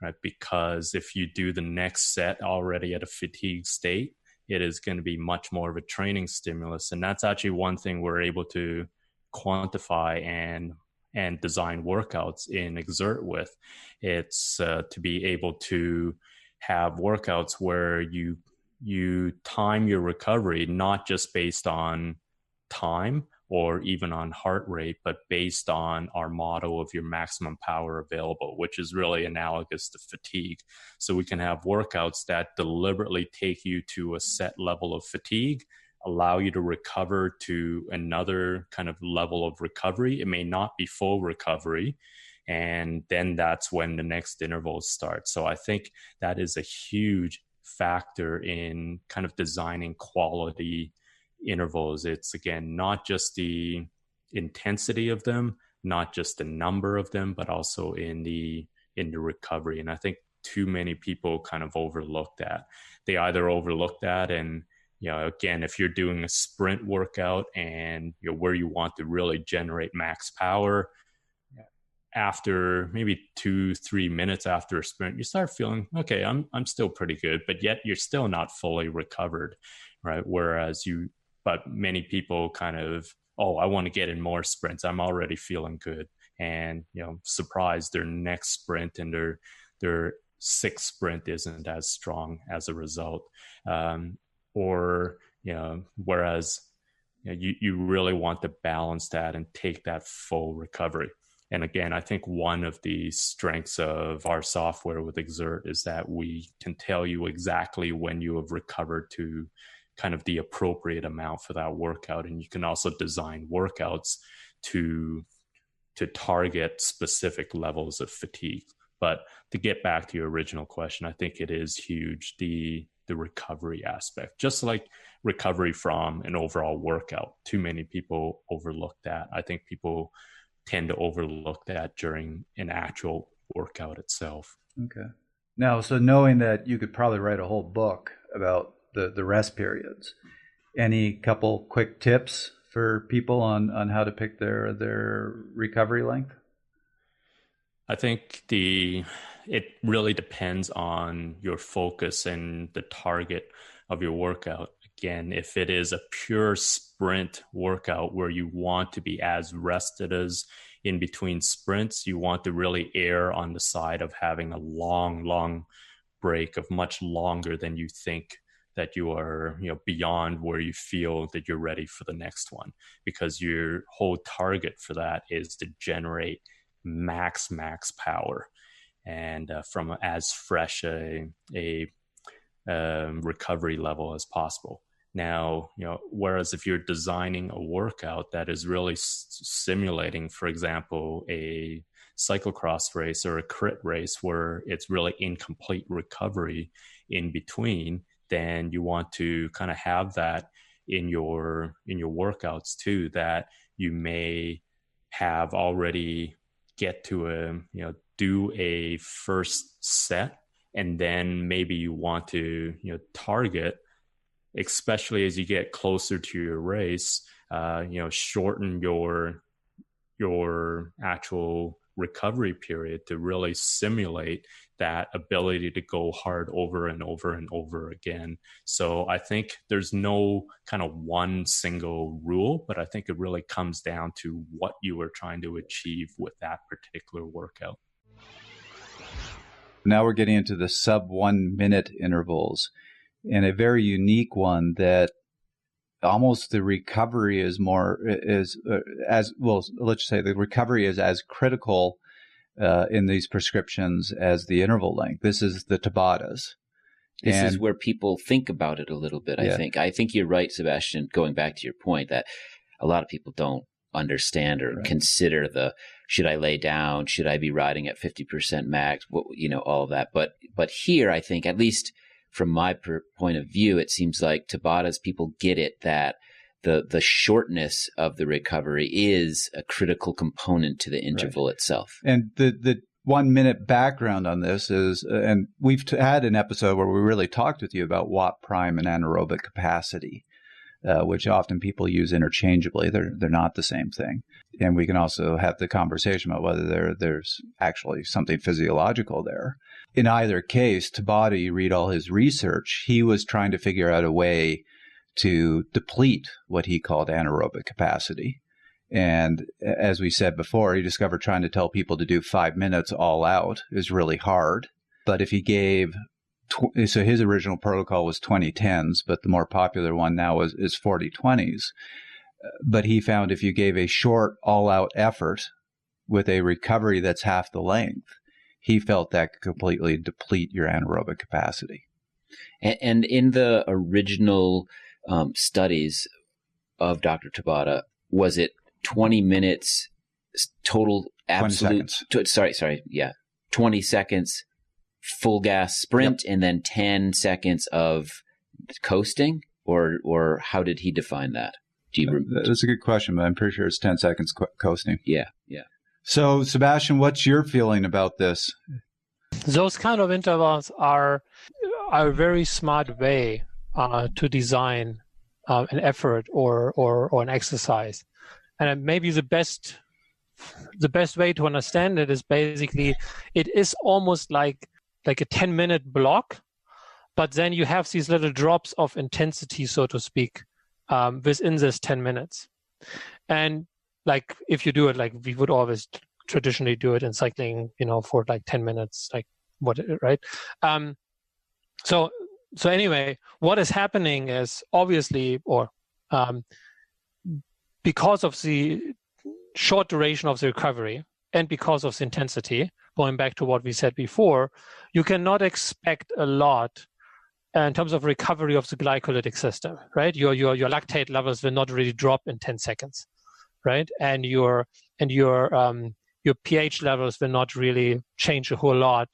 right? Because if you do the next set already at a fatigue state, it is going to be much more of a training stimulus. And that's actually one thing we're able to quantify and design workouts in Exert with. It's to be able to have workouts where you time your recovery, not just based on time or even on heart rate, but based on our model of your maximum power available, which is really analogous to fatigue. So we can have workouts that deliberately take you to a set level of fatigue, allow you to recover to another kind of level of recovery. It may not be full recovery, and then that's when the next intervals start. So I think that is a huge factor in kind of designing quality intervals. It's, again, not just the intensity of them, not just the number of them, but also in the recovery. And I think too many people kind of overlook that. They either overlook that and, again, if you're doing a sprint workout and where you want to really generate max power, after maybe 2-3 minutes after a sprint, you start feeling, okay, I'm still pretty good, but yet you're still not fully recovered, right? But many people kind of, I want to get in more sprints. I'm already feeling good. And, surprised their next sprint and their sixth sprint isn't as strong as a result. Whereas you really want to balance that and take that full recovery. And again, I think one of the strengths of our software with Exert is that we can tell you exactly when you have recovered to kind of the appropriate amount for that workout. And you can also design workouts to target specific levels of fatigue. But to get back to your original question, I think it is huge, the recovery aspect, just like recovery from an overall workout. Too many people overlook that. I think people tend to overlook that during an actual workout itself. Okay. Now, so knowing that you could probably write a whole book about the rest periods, any couple quick tips for people on how to pick their recovery length? I think it really depends on your focus and the target of your workout. Again, if it is a pure sprint workout where you want to be as rested as in between sprints, you want to really err on the side of having a long break of much longer than you think that you are, beyond where you feel that you're ready for the next one, because your whole target for that is to generate max power and from as fresh a recovery level as possible. Now, whereas if you're designing a workout that is really simulating, for example, a cyclocross race or a crit race where it's really incomplete recovery in between, then you want to kind of have that in your workouts too, that you may have already get to do a first set, and then maybe you want to target, especially as you get closer to your race, shorten your actual recovery period to really simulate that ability to go hard over and over and over again. So I think there's no kind of one single rule, but I think it really comes down to what you are trying to achieve with that particular workout. Now we're getting into the sub 1 minute intervals, and a very unique one that almost the recovery is as well. Let's say the recovery is as critical in these prescriptions as the interval length. This is the Tabatas. This is where people think about it a little bit. Yeah. I think you're right, Sebastian. Going back to your point that a lot of people don't understand or consider should I lay down? Should I be riding at 50% max? All of that. But here, I think, at least from my point of view, it seems like Tabata's people get it that the shortness of the recovery is a critical component to the interval itself. And the 1 minute background on this is, and we've had an episode where we really talked with you about watt prime and anaerobic capacity, which often people use interchangeably. They're not the same thing. And we can also have the conversation about whether there's actually something physiological there. In either case, Tabata, you read all his research, he was trying to figure out a way to deplete what he called anaerobic capacity. And as we said before, he discovered trying to tell people to do 5 minutes all out is really hard. But if he gave, so his original protocol was 20-10s, but the more popular one now is 40-20s. But he found if you gave a short all-out effort with a recovery that's half the length, he felt that could completely deplete your anaerobic capacity. And in the original studies of Dr. Tabata, was it 20 minutes total absolute? 20 seconds. 20 seconds full gas sprint, and then 10 seconds of coasting, or how did he define that? That's a good question, but I'm pretty sure it's 10 seconds coasting. Yeah. So, Sebastian, what's your feeling about this? Those kind of intervals are a very smart way to design an effort or an exercise. And maybe the best way to understand it is basically it is almost like a 10-minute block, but then you have these little drops of intensity, so to speak, within this 10 minutes. And like if you do it like we would always traditionally do it in cycling, for like 10 minutes, right? So anyway, what is happening is obviously, because of the short duration of the recovery and because of the intensity, going back to what we said before, you cannot expect a lot in terms of recovery of the glycolytic system, right? Your lactate levels will not really drop in 10 seconds, right? And your pH levels will not really change a whole lot.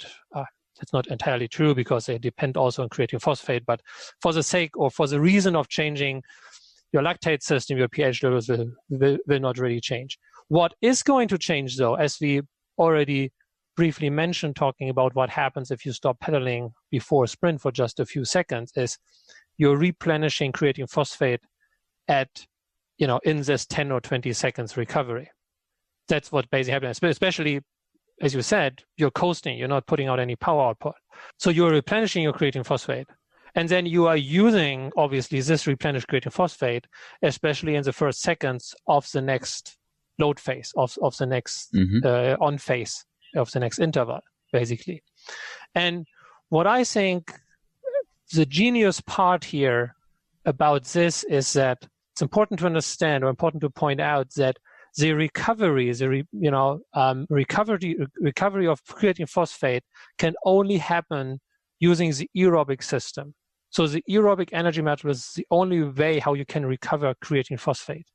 It's not entirely true because they depend also on creatine phosphate, but for the sake or for the reason of changing your lactate system, your pH levels will not really change. What is going to change, though, as we already briefly mentioned, talking about what happens if you stop pedaling before a sprint for just a few seconds, is you're replenishing creatine phosphate at, in this 10 or 20 seconds recovery. That's what basically happens, especially, as you said, you're coasting, you're not putting out any power output. So you're replenishing your creatine phosphate. And then you are using, obviously, this replenished creatine phosphate, especially in the first seconds of the next load phase, of the next on phase of the next interval, basically. And what I think the genius part here about this is that it's important to understand or important to point out that the recovery, recovery of creatine phosphate can only happen using the aerobic system. So the aerobic energy metabolism is the only way how you can recover creatine phosphate.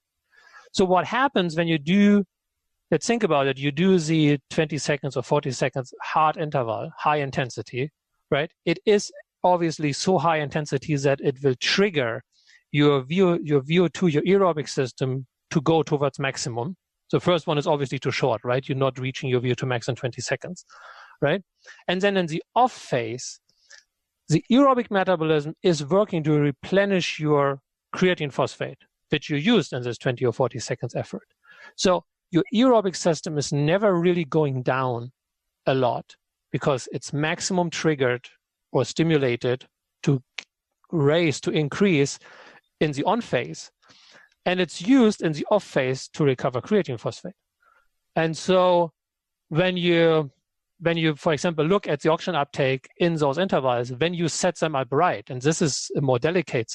So what happens when you do, let's think about it, you do the 20 seconds or 40 seconds hard interval, high intensity, right? It is obviously so high intensity that it will trigger your VO2, your aerobic system, to go towards maximum. So the first one is obviously too short, right? You're not reaching your VO2 max in 20 seconds, right? And then in the off phase, the aerobic metabolism is working to replenish your creatine phosphate, which you used in this 20 or 40 seconds effort. So your aerobic system is never really going down a lot because it's maximum triggered or stimulated to increase in the on phase. And it's used in the off phase to recover creatine phosphate. And so when you, for example, look at the oxygen uptake in those intervals, when you set them up right, and this is a more delicate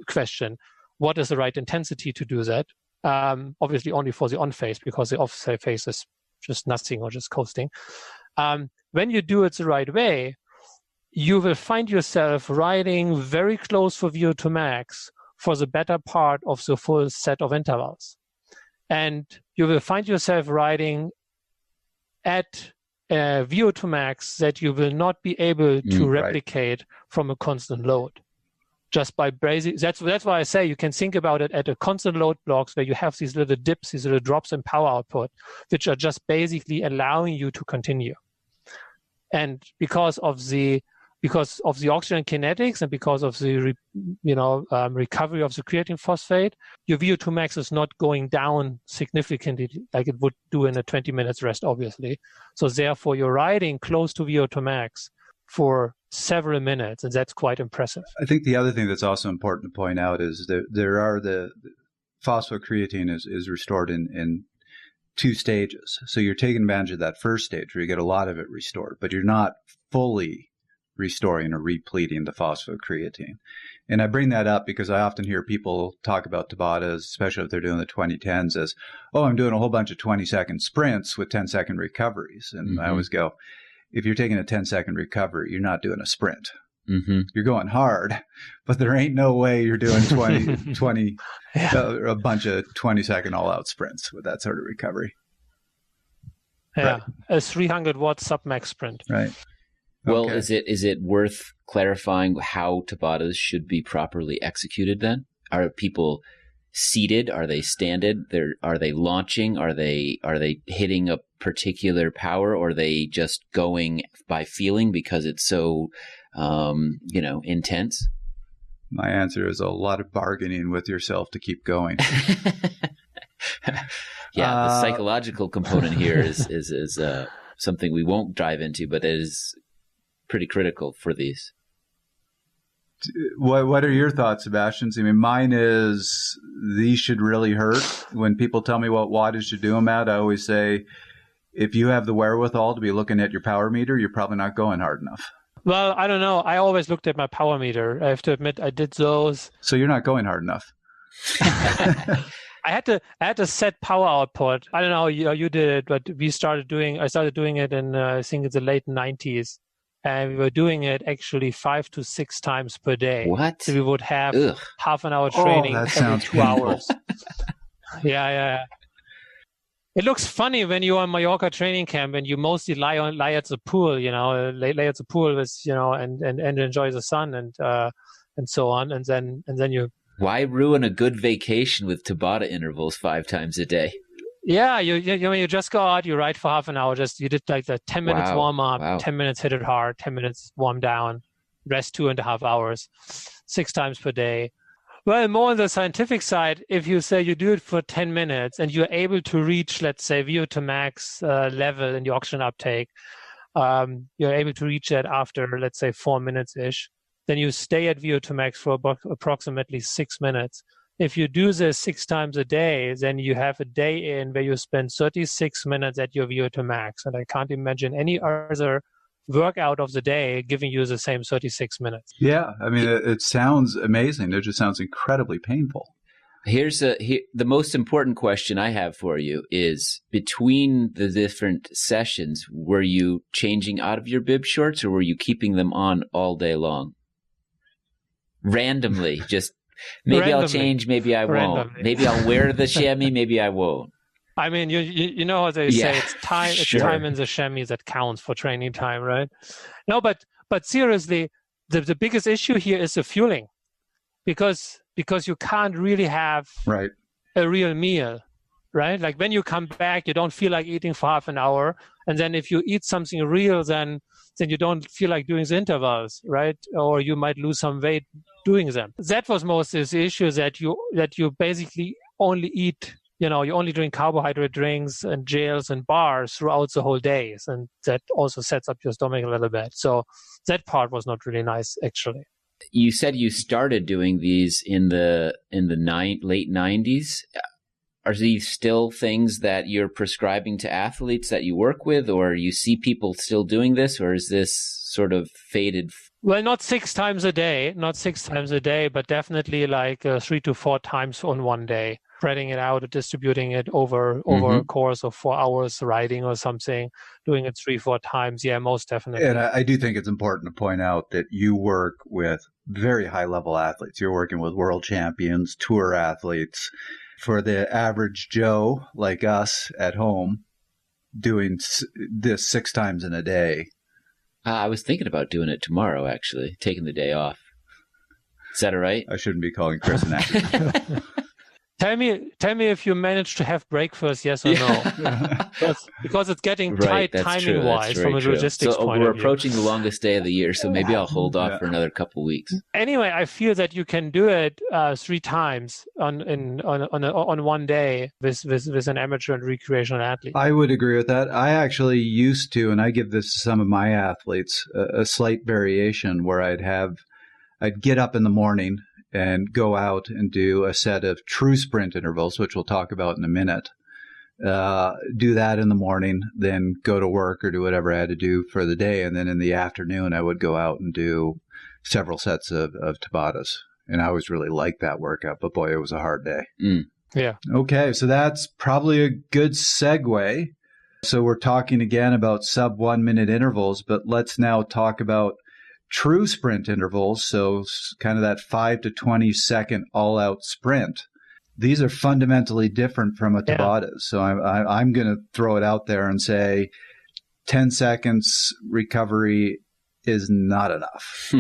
question, what is the right intensity to do that? Obviously only for the on phase, because the off phase is just nothing or just coasting. When you do it the right way, you will find yourself riding very close for VO2 max for the better part of the full set of intervals. And you will find yourself riding at VO2 max that you will not be able to replicate from a constant load. Just by basic, that's why I say you can think about it at a constant load blocks where you have these little dips, these little drops in power output, which are just basically allowing you to continue. And because of the oxygen kinetics and because of the recovery of the creatine phosphate, your VO2 max is not going down significantly like it would do in a 20 minutes rest, obviously. So therefore, you're riding close to VO2 max for several minutes, and that's quite impressive. I think the other thing that's also important to point out is that there are the phosphocreatine is restored in two stages. So you're taking advantage of that first stage where you get a lot of it restored, but you're not fully restoring or repleting the phosphocreatine. And I bring that up because I often hear people talk about Tabatas, especially if they're doing the 2010s, as, oh, I'm doing a whole bunch of 20-second sprints with 10-second recoveries. And I always go, if you're taking a 10-second recovery, you're not doing a sprint. You're going hard, but there ain't no way you're doing 20 a bunch of 20-second all-out sprints with that sort of recovery. Yeah, a 300-watt submax sprint. Right. Well, Okay. is it worth clarifying how Tabatas should be properly executed then? Are people seated? Are they standing? Are they launching? Are they hitting a particular power, or are they just going by feeling because it's so intense? My answer is a lot of bargaining with yourself to keep going. Yeah, the psychological component here is something we won't dive into, but it is pretty critical for these. What are your thoughts, Sebastian? I mean, mine is these should really hurt. When people tell me what wattage to do them at, I always say, if you have the wherewithal to be looking at your power meter, you're probably not going hard enough. Well, I don't know. I always looked at my power meter. I have to admit, I did those. So you're not going hard enough. I had to set power output. I don't know how you did it, but I started doing it in I think it's the late 90s. And we were doing it actually 5 to 6 times per day. What? So we would have half an hour training every 2 hours. Yeah. It looks funny when you're on Mallorca training camp and you mostly lie at the pool, lay at the pool with, and enjoy the sun and so on. And then you. Why ruin a good vacation with Tabata intervals 5 times a day? Yeah, you just go out, you ride for half an hour. You did like the 10 minutes warm up, 10 minutes hit it hard, 10 minutes warm down, rest 2.5 hours, 6 times per day. Well, more on the scientific side, if you say you do it for 10 minutes and you're able to reach, let's say, VO2 max level in the oxygen uptake, you're able to reach that after, let's say, 4 minutes-ish, then you stay at VO2 max for approximately 6 minutes. If you do this 6 times a day, then you have a day in where you spend 36 minutes at your VO2 max. And I can't imagine any other workout of the day giving you the same 36 minutes. Yeah, I mean, it sounds amazing. It just sounds incredibly painful. The most important question I have for you is, between the different sessions, were you changing out of your bib shorts or were you keeping them on all day long? Randomly, just... Maybe I'll change, maybe I won't. Maybe I'll wear the chamois, maybe I won't. I mean, you know how they say it's time. It's time in the chamois that counts for training time, right? No, but seriously, the biggest issue here is the fueling, because you can't really have a real meal, right? Like when you come back, you don't feel like eating for half an hour, and then if you eat something real, then you don't feel like doing the intervals, right? Or you might lose some weight doing them. That was most of the issue, that you basically only eat you only drink carbohydrate drinks and gels and bars throughout the whole day. And that also sets up your stomach a little bit. So that part was not really nice, actually. You said you started doing these in the late 90s. Are these still things that you're prescribing to athletes that you work with, or you see people still doing this, or is this sort of faded? Well, not 6 times a day, but definitely like 3 to 4 times on one day, spreading it out, distributing it over a course of 4 hours riding or something, doing it 3-4 times. Yeah, most definitely. And I do think it's important to point out that you work with very high level athletes. You're working with world champions, tour athletes. For the average Joe like us at home, doing this 6 times in a day. I was thinking about doing it tomorrow, actually, taking the day off. Is that all right? I shouldn't be calling Chris an actor. Tell me if you managed to have breakfast, yes or no? because it's getting tight timing-wise from a logistics point of view. We're approaching the longest day of the year, so maybe I'll hold off for another couple of weeks. Anyway, I feel that you can do it 3 times on one day with an amateur and recreational athlete. I would agree with that. I actually used to, and I give this to some of my athletes, a slight variation where I'd get up in the morning and go out and do a set of true sprint intervals, which we'll talk about in a minute. Do that in the morning, then go to work or do whatever I had to do for the day. And then in the afternoon, I would go out and do several sets of Tabatas. And I always really liked that workout, but boy, it was a hard day. Yeah. Okay, so that's probably a good segue. So we're talking again about sub 1 minute intervals, but let's now talk about true sprint intervals, so kind of that 5 to 20 second all-out sprint. These are fundamentally different from a Tabata. Yeah. So I'm going to throw it out there and say 10 seconds recovery is not enough.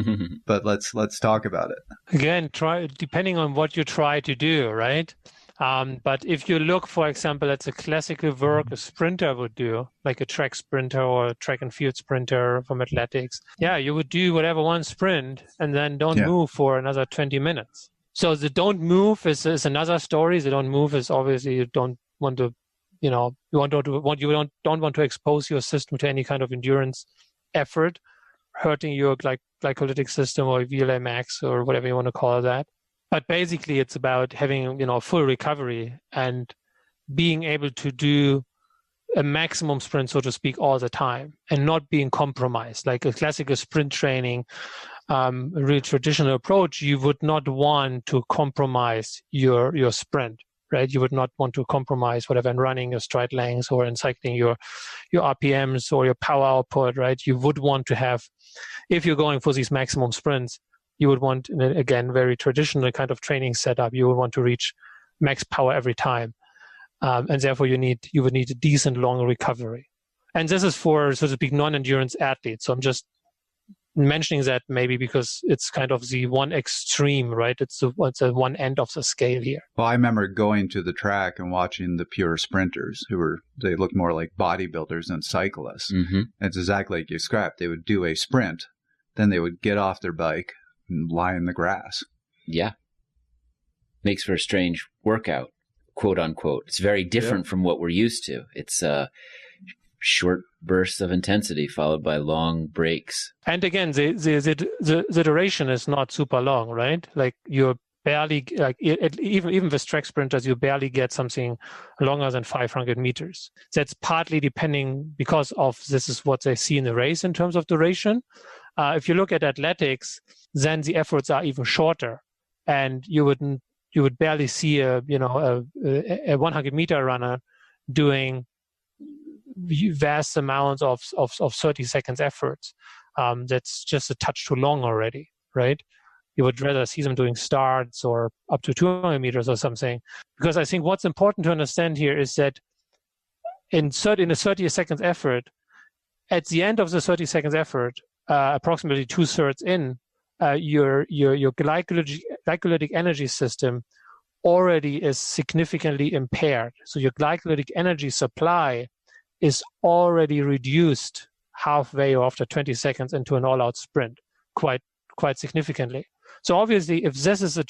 But let's talk about it. Again, depending on what you try to do, right? But if you look, for example, at the classical work a sprinter would do, like a track sprinter or a track and field sprinter from athletics, you would do whatever one sprint and then don't move for another 20 minutes. So the don't move is another story. The don't move is obviously you don't want to, you don't want to expose your system to any kind of endurance effort, hurting your glycolytic system or VLA max or whatever you want to call that. But basically, it's about having, full recovery and being able to do a maximum sprint, so to speak, all the time and not being compromised. Like a classical sprint training, a really traditional approach, you would not want to compromise your sprint, right? You would not want to compromise whatever in running your stride lengths or in cycling your RPMs or your power output, right? You would want to have, if you're going for these maximum sprints, you would want, again, very traditional kind of training setup. You would want to reach max power every time. And therefore, you would need a decent long recovery. And this is for, so to speak, non-endurance athletes. So I'm just mentioning that maybe because it's kind of the one extreme, right? It's the one end of the scale here. Well, I remember going to the track and watching the pure sprinters they looked more like bodybuilders than cyclists. Mm-hmm. It's exactly like you described. They would do a sprint, then they would get off their bike and lie in the grass. Yeah. Makes for a strange workout, quote unquote. It's very different from what we're used to. It's short bursts of intensity followed by long breaks. And again, the duration is not super long, right? Like you're barely, even with track sprinters, you barely get something longer than 500 meters. That's partly depending because of this is what they see in the race in terms of duration. If you look at athletics, then the efforts are even shorter, and you would barely see a 100-meter runner doing vast amounts of 30 seconds efforts. That's just a touch too long already, right? You would rather see them doing starts or up to 200 meters or something. Because I think what's important to understand here is that in a 30 seconds effort, at the end of the 30 seconds effort, approximately 2/3 in, your glycolytic energy system already is significantly impaired. So your glycolytic energy supply is already reduced halfway or after 20 seconds into an all-out sprint, quite significantly. So obviously, if this is a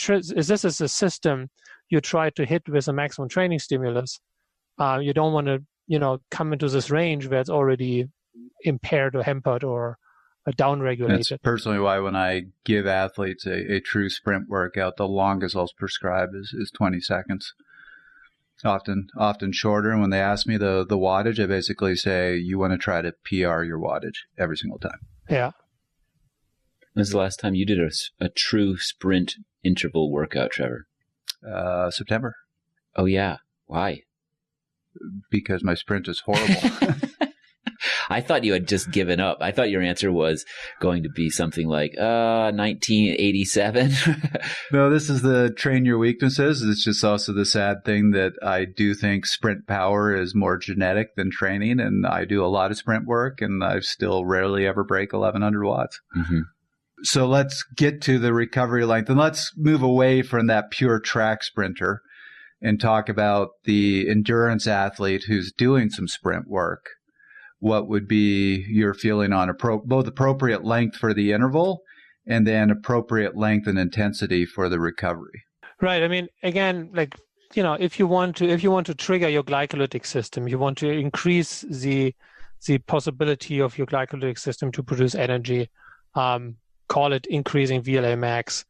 system you try to hit with a maximum training stimulus, you don't want to, come into this range where it's already impaired or hampered or downregulated. That's personally why when I give athletes a true sprint workout, the longest I'll prescribe is 20 seconds. Often shorter. And when they ask me the wattage, I basically say, you want to try to PR your wattage every single time. Yeah. When was the last time you did a true sprint interval workout, Trevor? September. Oh, yeah. Why? Because my sprint is horrible. I thought you had just given up. I thought your answer was going to be something like 1987. No, this is the train your weaknesses. It's just also the sad thing that I do think sprint power is more genetic than training, and I do a lot of sprint work, and I still rarely ever break 1,100 watts. Mm-hmm. So let's get to the recovery length, and let's move away from that pure track sprinter and talk about the endurance athlete who's doing some sprint work. What would be your feeling on both appropriate length for the interval and then appropriate length and intensity for the recovery? Right. I mean, again, if you want to trigger your glycolytic system, you want to increase the possibility of your glycolytic system to produce energy, call it increasing VLA max,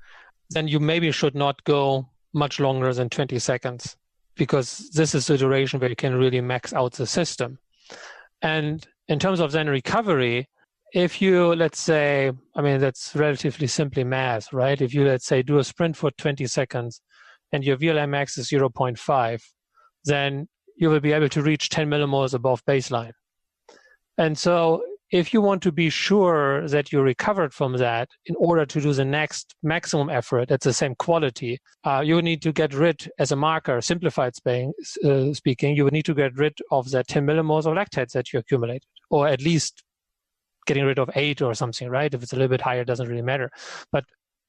then you maybe should not go much longer than 20 seconds, because this is the duration where you can really max out the system. And in terms of then recovery, if you, let's say, that's relatively simply math, right? If you, let's say, do a sprint for 20 seconds and your VLA max is 0.5, then you will be able to reach 10 millimoles above baseline. And so if you want to be sure that you recovered from that in order to do the next maximum effort at the same quality, you would need to get rid, as a marker, simplified speaking, you would need to get rid of that 10 millimoles of lactates that you accumulated, or at least getting rid of 8 or something, right? If it's a little bit higher, it doesn't really matter. But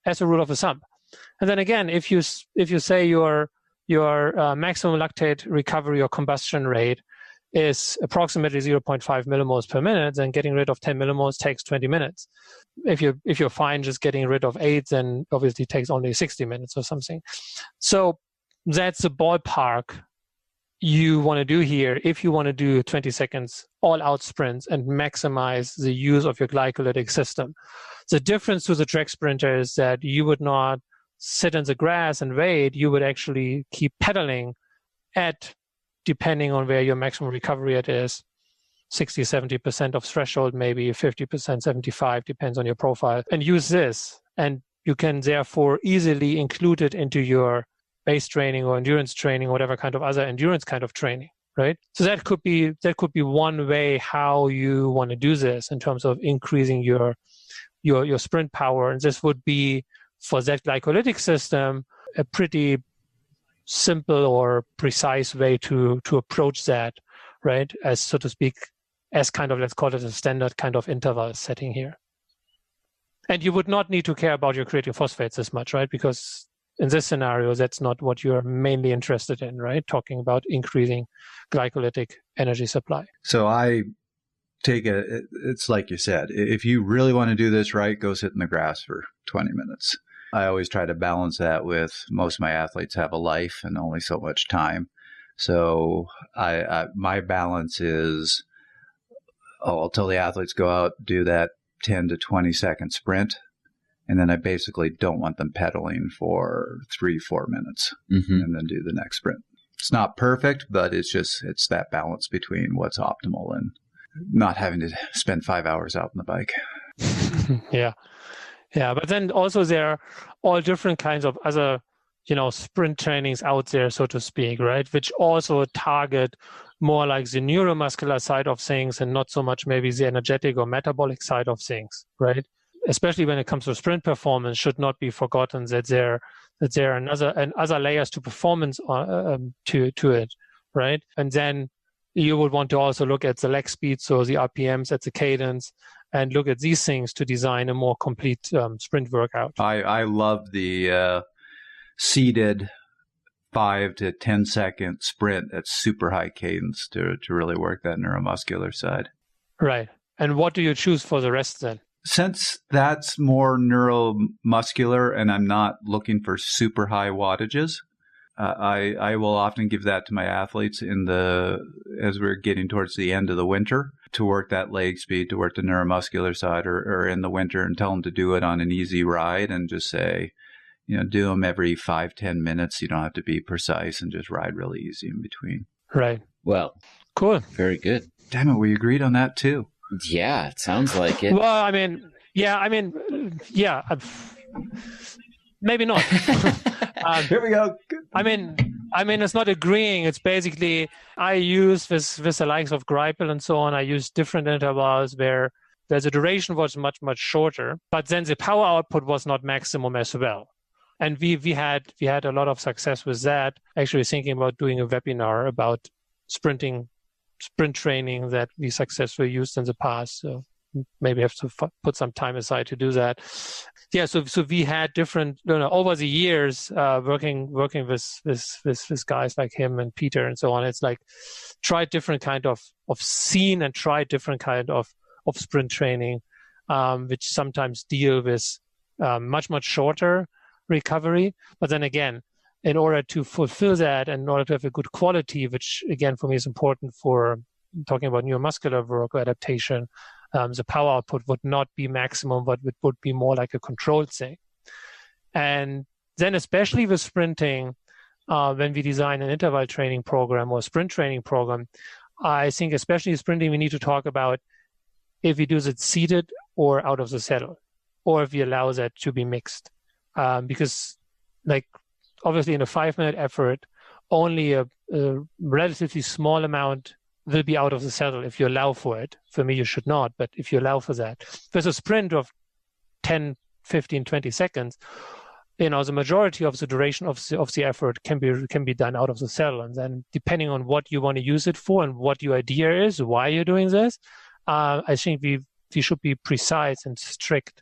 as a rule of thumb. And then again, if you say your maximum lactate recovery or combustion rate is approximately 0.5 millimoles per minute, then getting rid of 10 millimoles takes 20 minutes. If you're fine just getting rid of 8, then obviously it takes only 60 minutes or something. So that's the ballpark you want to do here if you want to do 20 seconds all-out sprints and maximize the use of your glycolytic system. The difference to the track sprinter is that you would not sit in the grass and wait. You would actually keep pedaling at, depending on where your maximum recovery rate is, 60, 70% of threshold, maybe 50%, 75, depends on your profile, and use this. And you can therefore easily include it into your base training or endurance training, or whatever kind of other endurance kind of training, right? So that could be one way how you want to do this in terms of increasing your sprint power. And this would be, for that glycolytic system, a pretty simple or precise way to approach that, right? As, so to speak, as kind of, let's call it a standard kind of interval setting here. And you would not need to care about your creatine phosphates as much, right? Because in this scenario, that's not what you're mainly interested in, right? Talking about increasing glycolytic energy supply. So I take it's like you said, if you really want to do this right, go sit in the grass for 20 minutes. I always try to balance that with, most of my athletes have a life and only so much time. So my balance is, I'll tell the athletes, go out, do that 10 to 20 second sprint. And then I basically don't want them pedaling for 3-4 minutes, and then do the next sprint. It's not perfect, but it's that balance between what's optimal and not having to spend 5 hours out on the bike. Yeah. Yeah, but then also there are all different kinds of other, sprint trainings out there, so to speak, right? Which also target more like the neuromuscular side of things and not so much maybe the energetic or metabolic side of things, right? Especially when it comes to sprint performance, should not be forgotten that there are other layers to performance to it, right? And then you would want to also look at the leg speed, so the RPMs, at the cadence, and look at these things to design a more complete sprint workout. I love the seated 5 to 10 second sprint at super high cadence to really work that neuromuscular side. Right. And what do you choose for the rest then? Since that's more neuromuscular and I'm not looking for super high wattages, I will often give that to my athletes as we're getting towards the end of the winter, to work that leg speed, to work the neuromuscular side, or in the winter, and tell them to do it on an easy ride, and just say, do them every 5-10 minutes. You don't have to be precise, and just ride really easy in between. Right. Well, cool. Very good. Damn it, we agreed on that too. Yeah, it sounds like it. Well, maybe not. Here we go. I mean, it's not agreeing. It's basically, I use with the likes of Greipel and so on, I use different intervals where the duration was much, much shorter, but then the power output was not maximum as well. And we had a lot of success with that. Actually thinking about doing a webinar about sprint training that we successfully used in the past. So maybe have to put some time aside to do that. Yeah, so we had different, over the years, working with guys like him and Peter and so on. It's like try different kind of scene and try different kind of sprint training, which sometimes deal with much, much shorter recovery. But then again, in order to fulfill that and in order to have a good quality, which again for me is important for talking about neuromuscular work or adaptation, the power output would not be maximum, but it would be more like a controlled thing. And then especially with sprinting, when we design an interval training program or sprint training program, I think especially sprinting, we need to talk about if we do it seated or out of the saddle, or if we allow that to be mixed. Because like obviously in a 5-minute effort, only a relatively small amount will be out of the saddle if you allow for it. For me, you should not, but if you allow for that. With a sprint of 10, 15, 20 seconds, the majority of the duration of the effort can be done out of the saddle. And then depending on what you want to use it for and what your idea is, why you're doing this, I think we should be precise and strict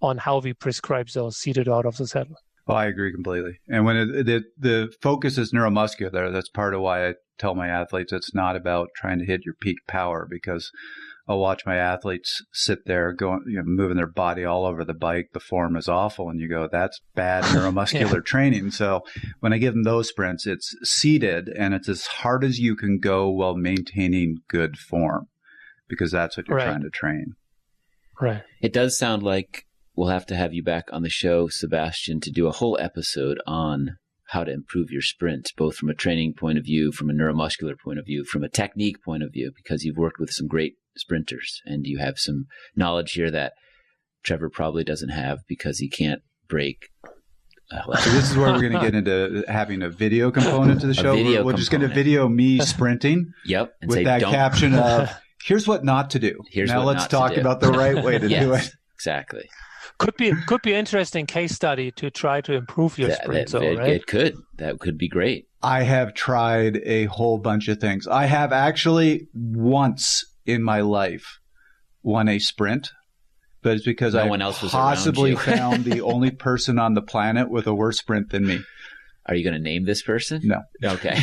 on how we prescribe those seated out of the saddle. Oh, I agree completely. And when the focus is neuromuscular, that's part of why I tell my athletes it's not about trying to hit your peak power, because I'll watch my athletes sit there going, moving their body all over the bike. The form is awful. And you go, that's bad neuromuscular training. So when I give them those sprints, it's seated and it's as hard as you can go while maintaining good form, because that's what you're trying to train. Right. It does sound like we'll have to have you back on the show, Sebastian, to do a whole episode on how to improve your sprint, both from a training point of view, from a neuromuscular point of view, from a technique point of view, because you've worked with some great sprinters and you have some knowledge here that Trevor probably doesn't have because he can't break. So this is where we're going to get into having a video component to the show. We're just going to video me sprinting. Yep. And with that caption of, here's what not to do. Now let's talk about the right way to do it. Exactly. Could be an interesting case study to try to improve your sprint. Right? It could. That could be great. I have tried a whole bunch of things. I have actually once in my life won a sprint, but it's because I possibly found the only person on the planet with a worse sprint than me. Are you going to name this person? No. Okay.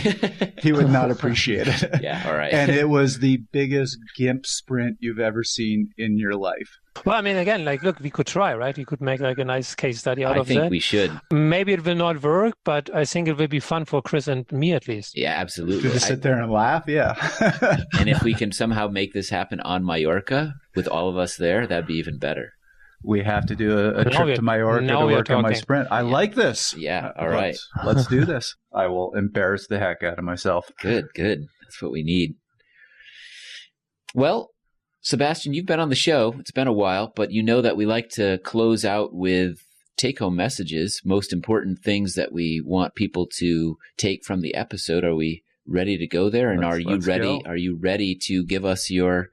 He would not appreciate it. Yeah, all right. And it was the biggest gimp sprint you've ever seen in your life. Well, I mean, again, look, we could try, right? We could make a nice case study out of that. I think we should. Maybe it will not work, but I think it will be fun for Chris and me at least. Yeah, absolutely. To just sit there and laugh, yeah. And if we can somehow make this happen on Mallorca with all of us there, that'd be even better. We have to do a trip to Mallorca to work on my sprint. I like this. Yeah, all right. Let's do this. I will embarrass the heck out of myself. Good. That's what we need. Well, Sebastian, you've been on the show. It's been a while, but you know that we like to close out with take-home messages, most important things that we want people to take from the episode. Are we ready to go there? And are you ready? Go. Are you ready to give us your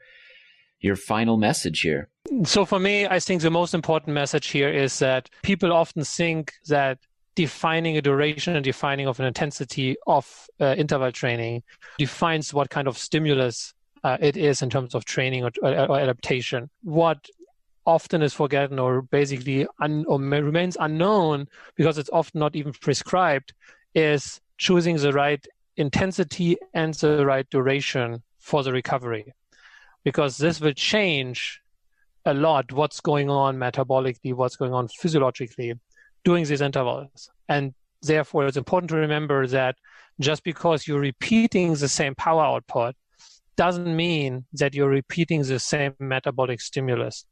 final message here? So for me, I think the most important message here is that people often think that defining a duration and defining of an intensity of interval training defines what kind of stimulus it is in terms of training or adaptation. What often is forgotten or basically remains unknown because it's often not even prescribed is choosing the right intensity and the right duration for the recovery, because this will change a lot what's going on metabolically, what's going on physiologically during these intervals. And therefore, it's important to remember that just because you're repeating the same power output doesn't mean that you're repeating the same metabolic stimulus.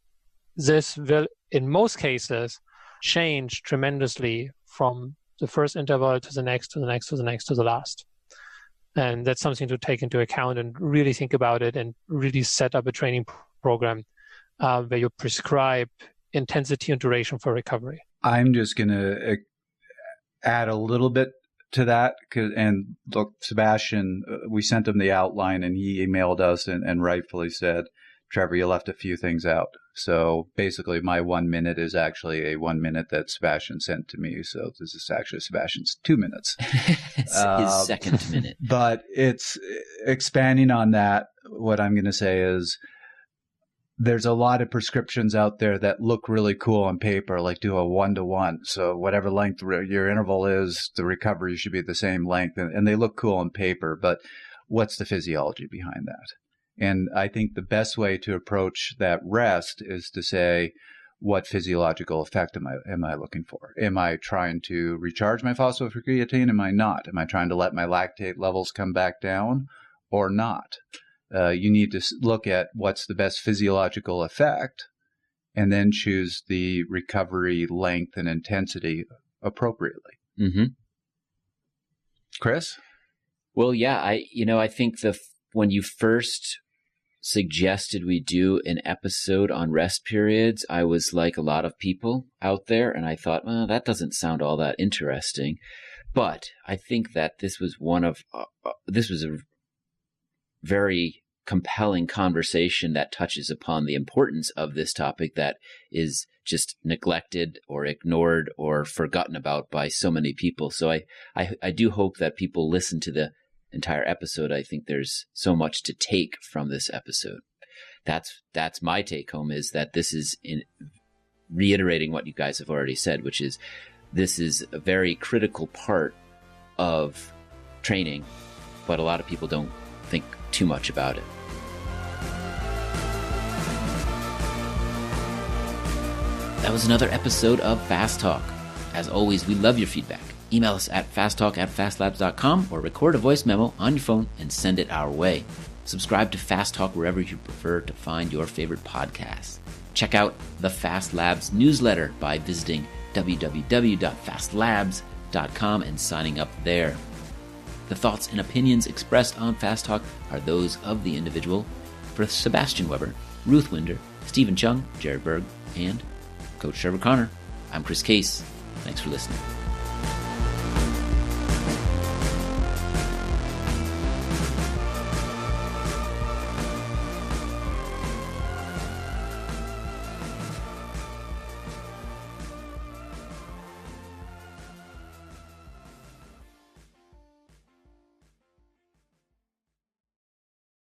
This will, in most cases, change tremendously from the first interval to the next, to the next, to the next, to the last. And that's something to take into account and really think about it and really set up a training program where you prescribe intensity and duration for recovery. I'm just going to add a little bit to that. And look, Sebastian, we sent him the outline and he emailed us and rightfully said, Trevor, you left a few things out. So basically my 1 minute is actually a 1 minute that Sebastian sent to me. So this is actually Sebastian's 2 minutes. It's his second minute. But it's expanding on that. What I'm going to say is there's a lot of prescriptions out there that look really cool on paper, like do a 1-to-1. So whatever length your interval is, the recovery should be the same length. And they look cool on paper, but what's the physiology behind that? And I think the best way to approach that rest is to say, what physiological effect am I looking for? Am I trying to recharge my phosphocreatine? Am I not? Am I trying to let my lactate levels come back down or not? You need to look at what's the best physiological effect and then choose the recovery length and intensity appropriately. Mm-hmm. Chris? Well, yeah, I think when you first suggested we do an episode on rest periods, I was like a lot of people out there, and I thought, well, that doesn't sound all that interesting. But I think that this was a very compelling conversation that touches upon the importance of this topic that is just neglected or ignored or forgotten about by so many people. So I do hope that people listen to the entire episode. I think there's so much to take from this episode. That's my take home, is that this is in reiterating what you guys have already said, which is this is a very critical part of training, but a lot of people don't think too much about it. That was another episode of Fast Talk. As always, we love your feedback. Email us at fasttalk@fastlabs.com or record a voice memo on your phone and send it our way. Subscribe to Fast Talk wherever you prefer to find your favorite podcasts. Check out the Fast Labs newsletter by visiting www.fastlabs.com and signing up there. The thoughts and opinions expressed on Fast Talk are those of the individual. For Sebastian Weber, Ruth Winder, Stephen Chung, Jared Berg, and Coach Trevor Connor, I'm Chris Case. Thanks for listening.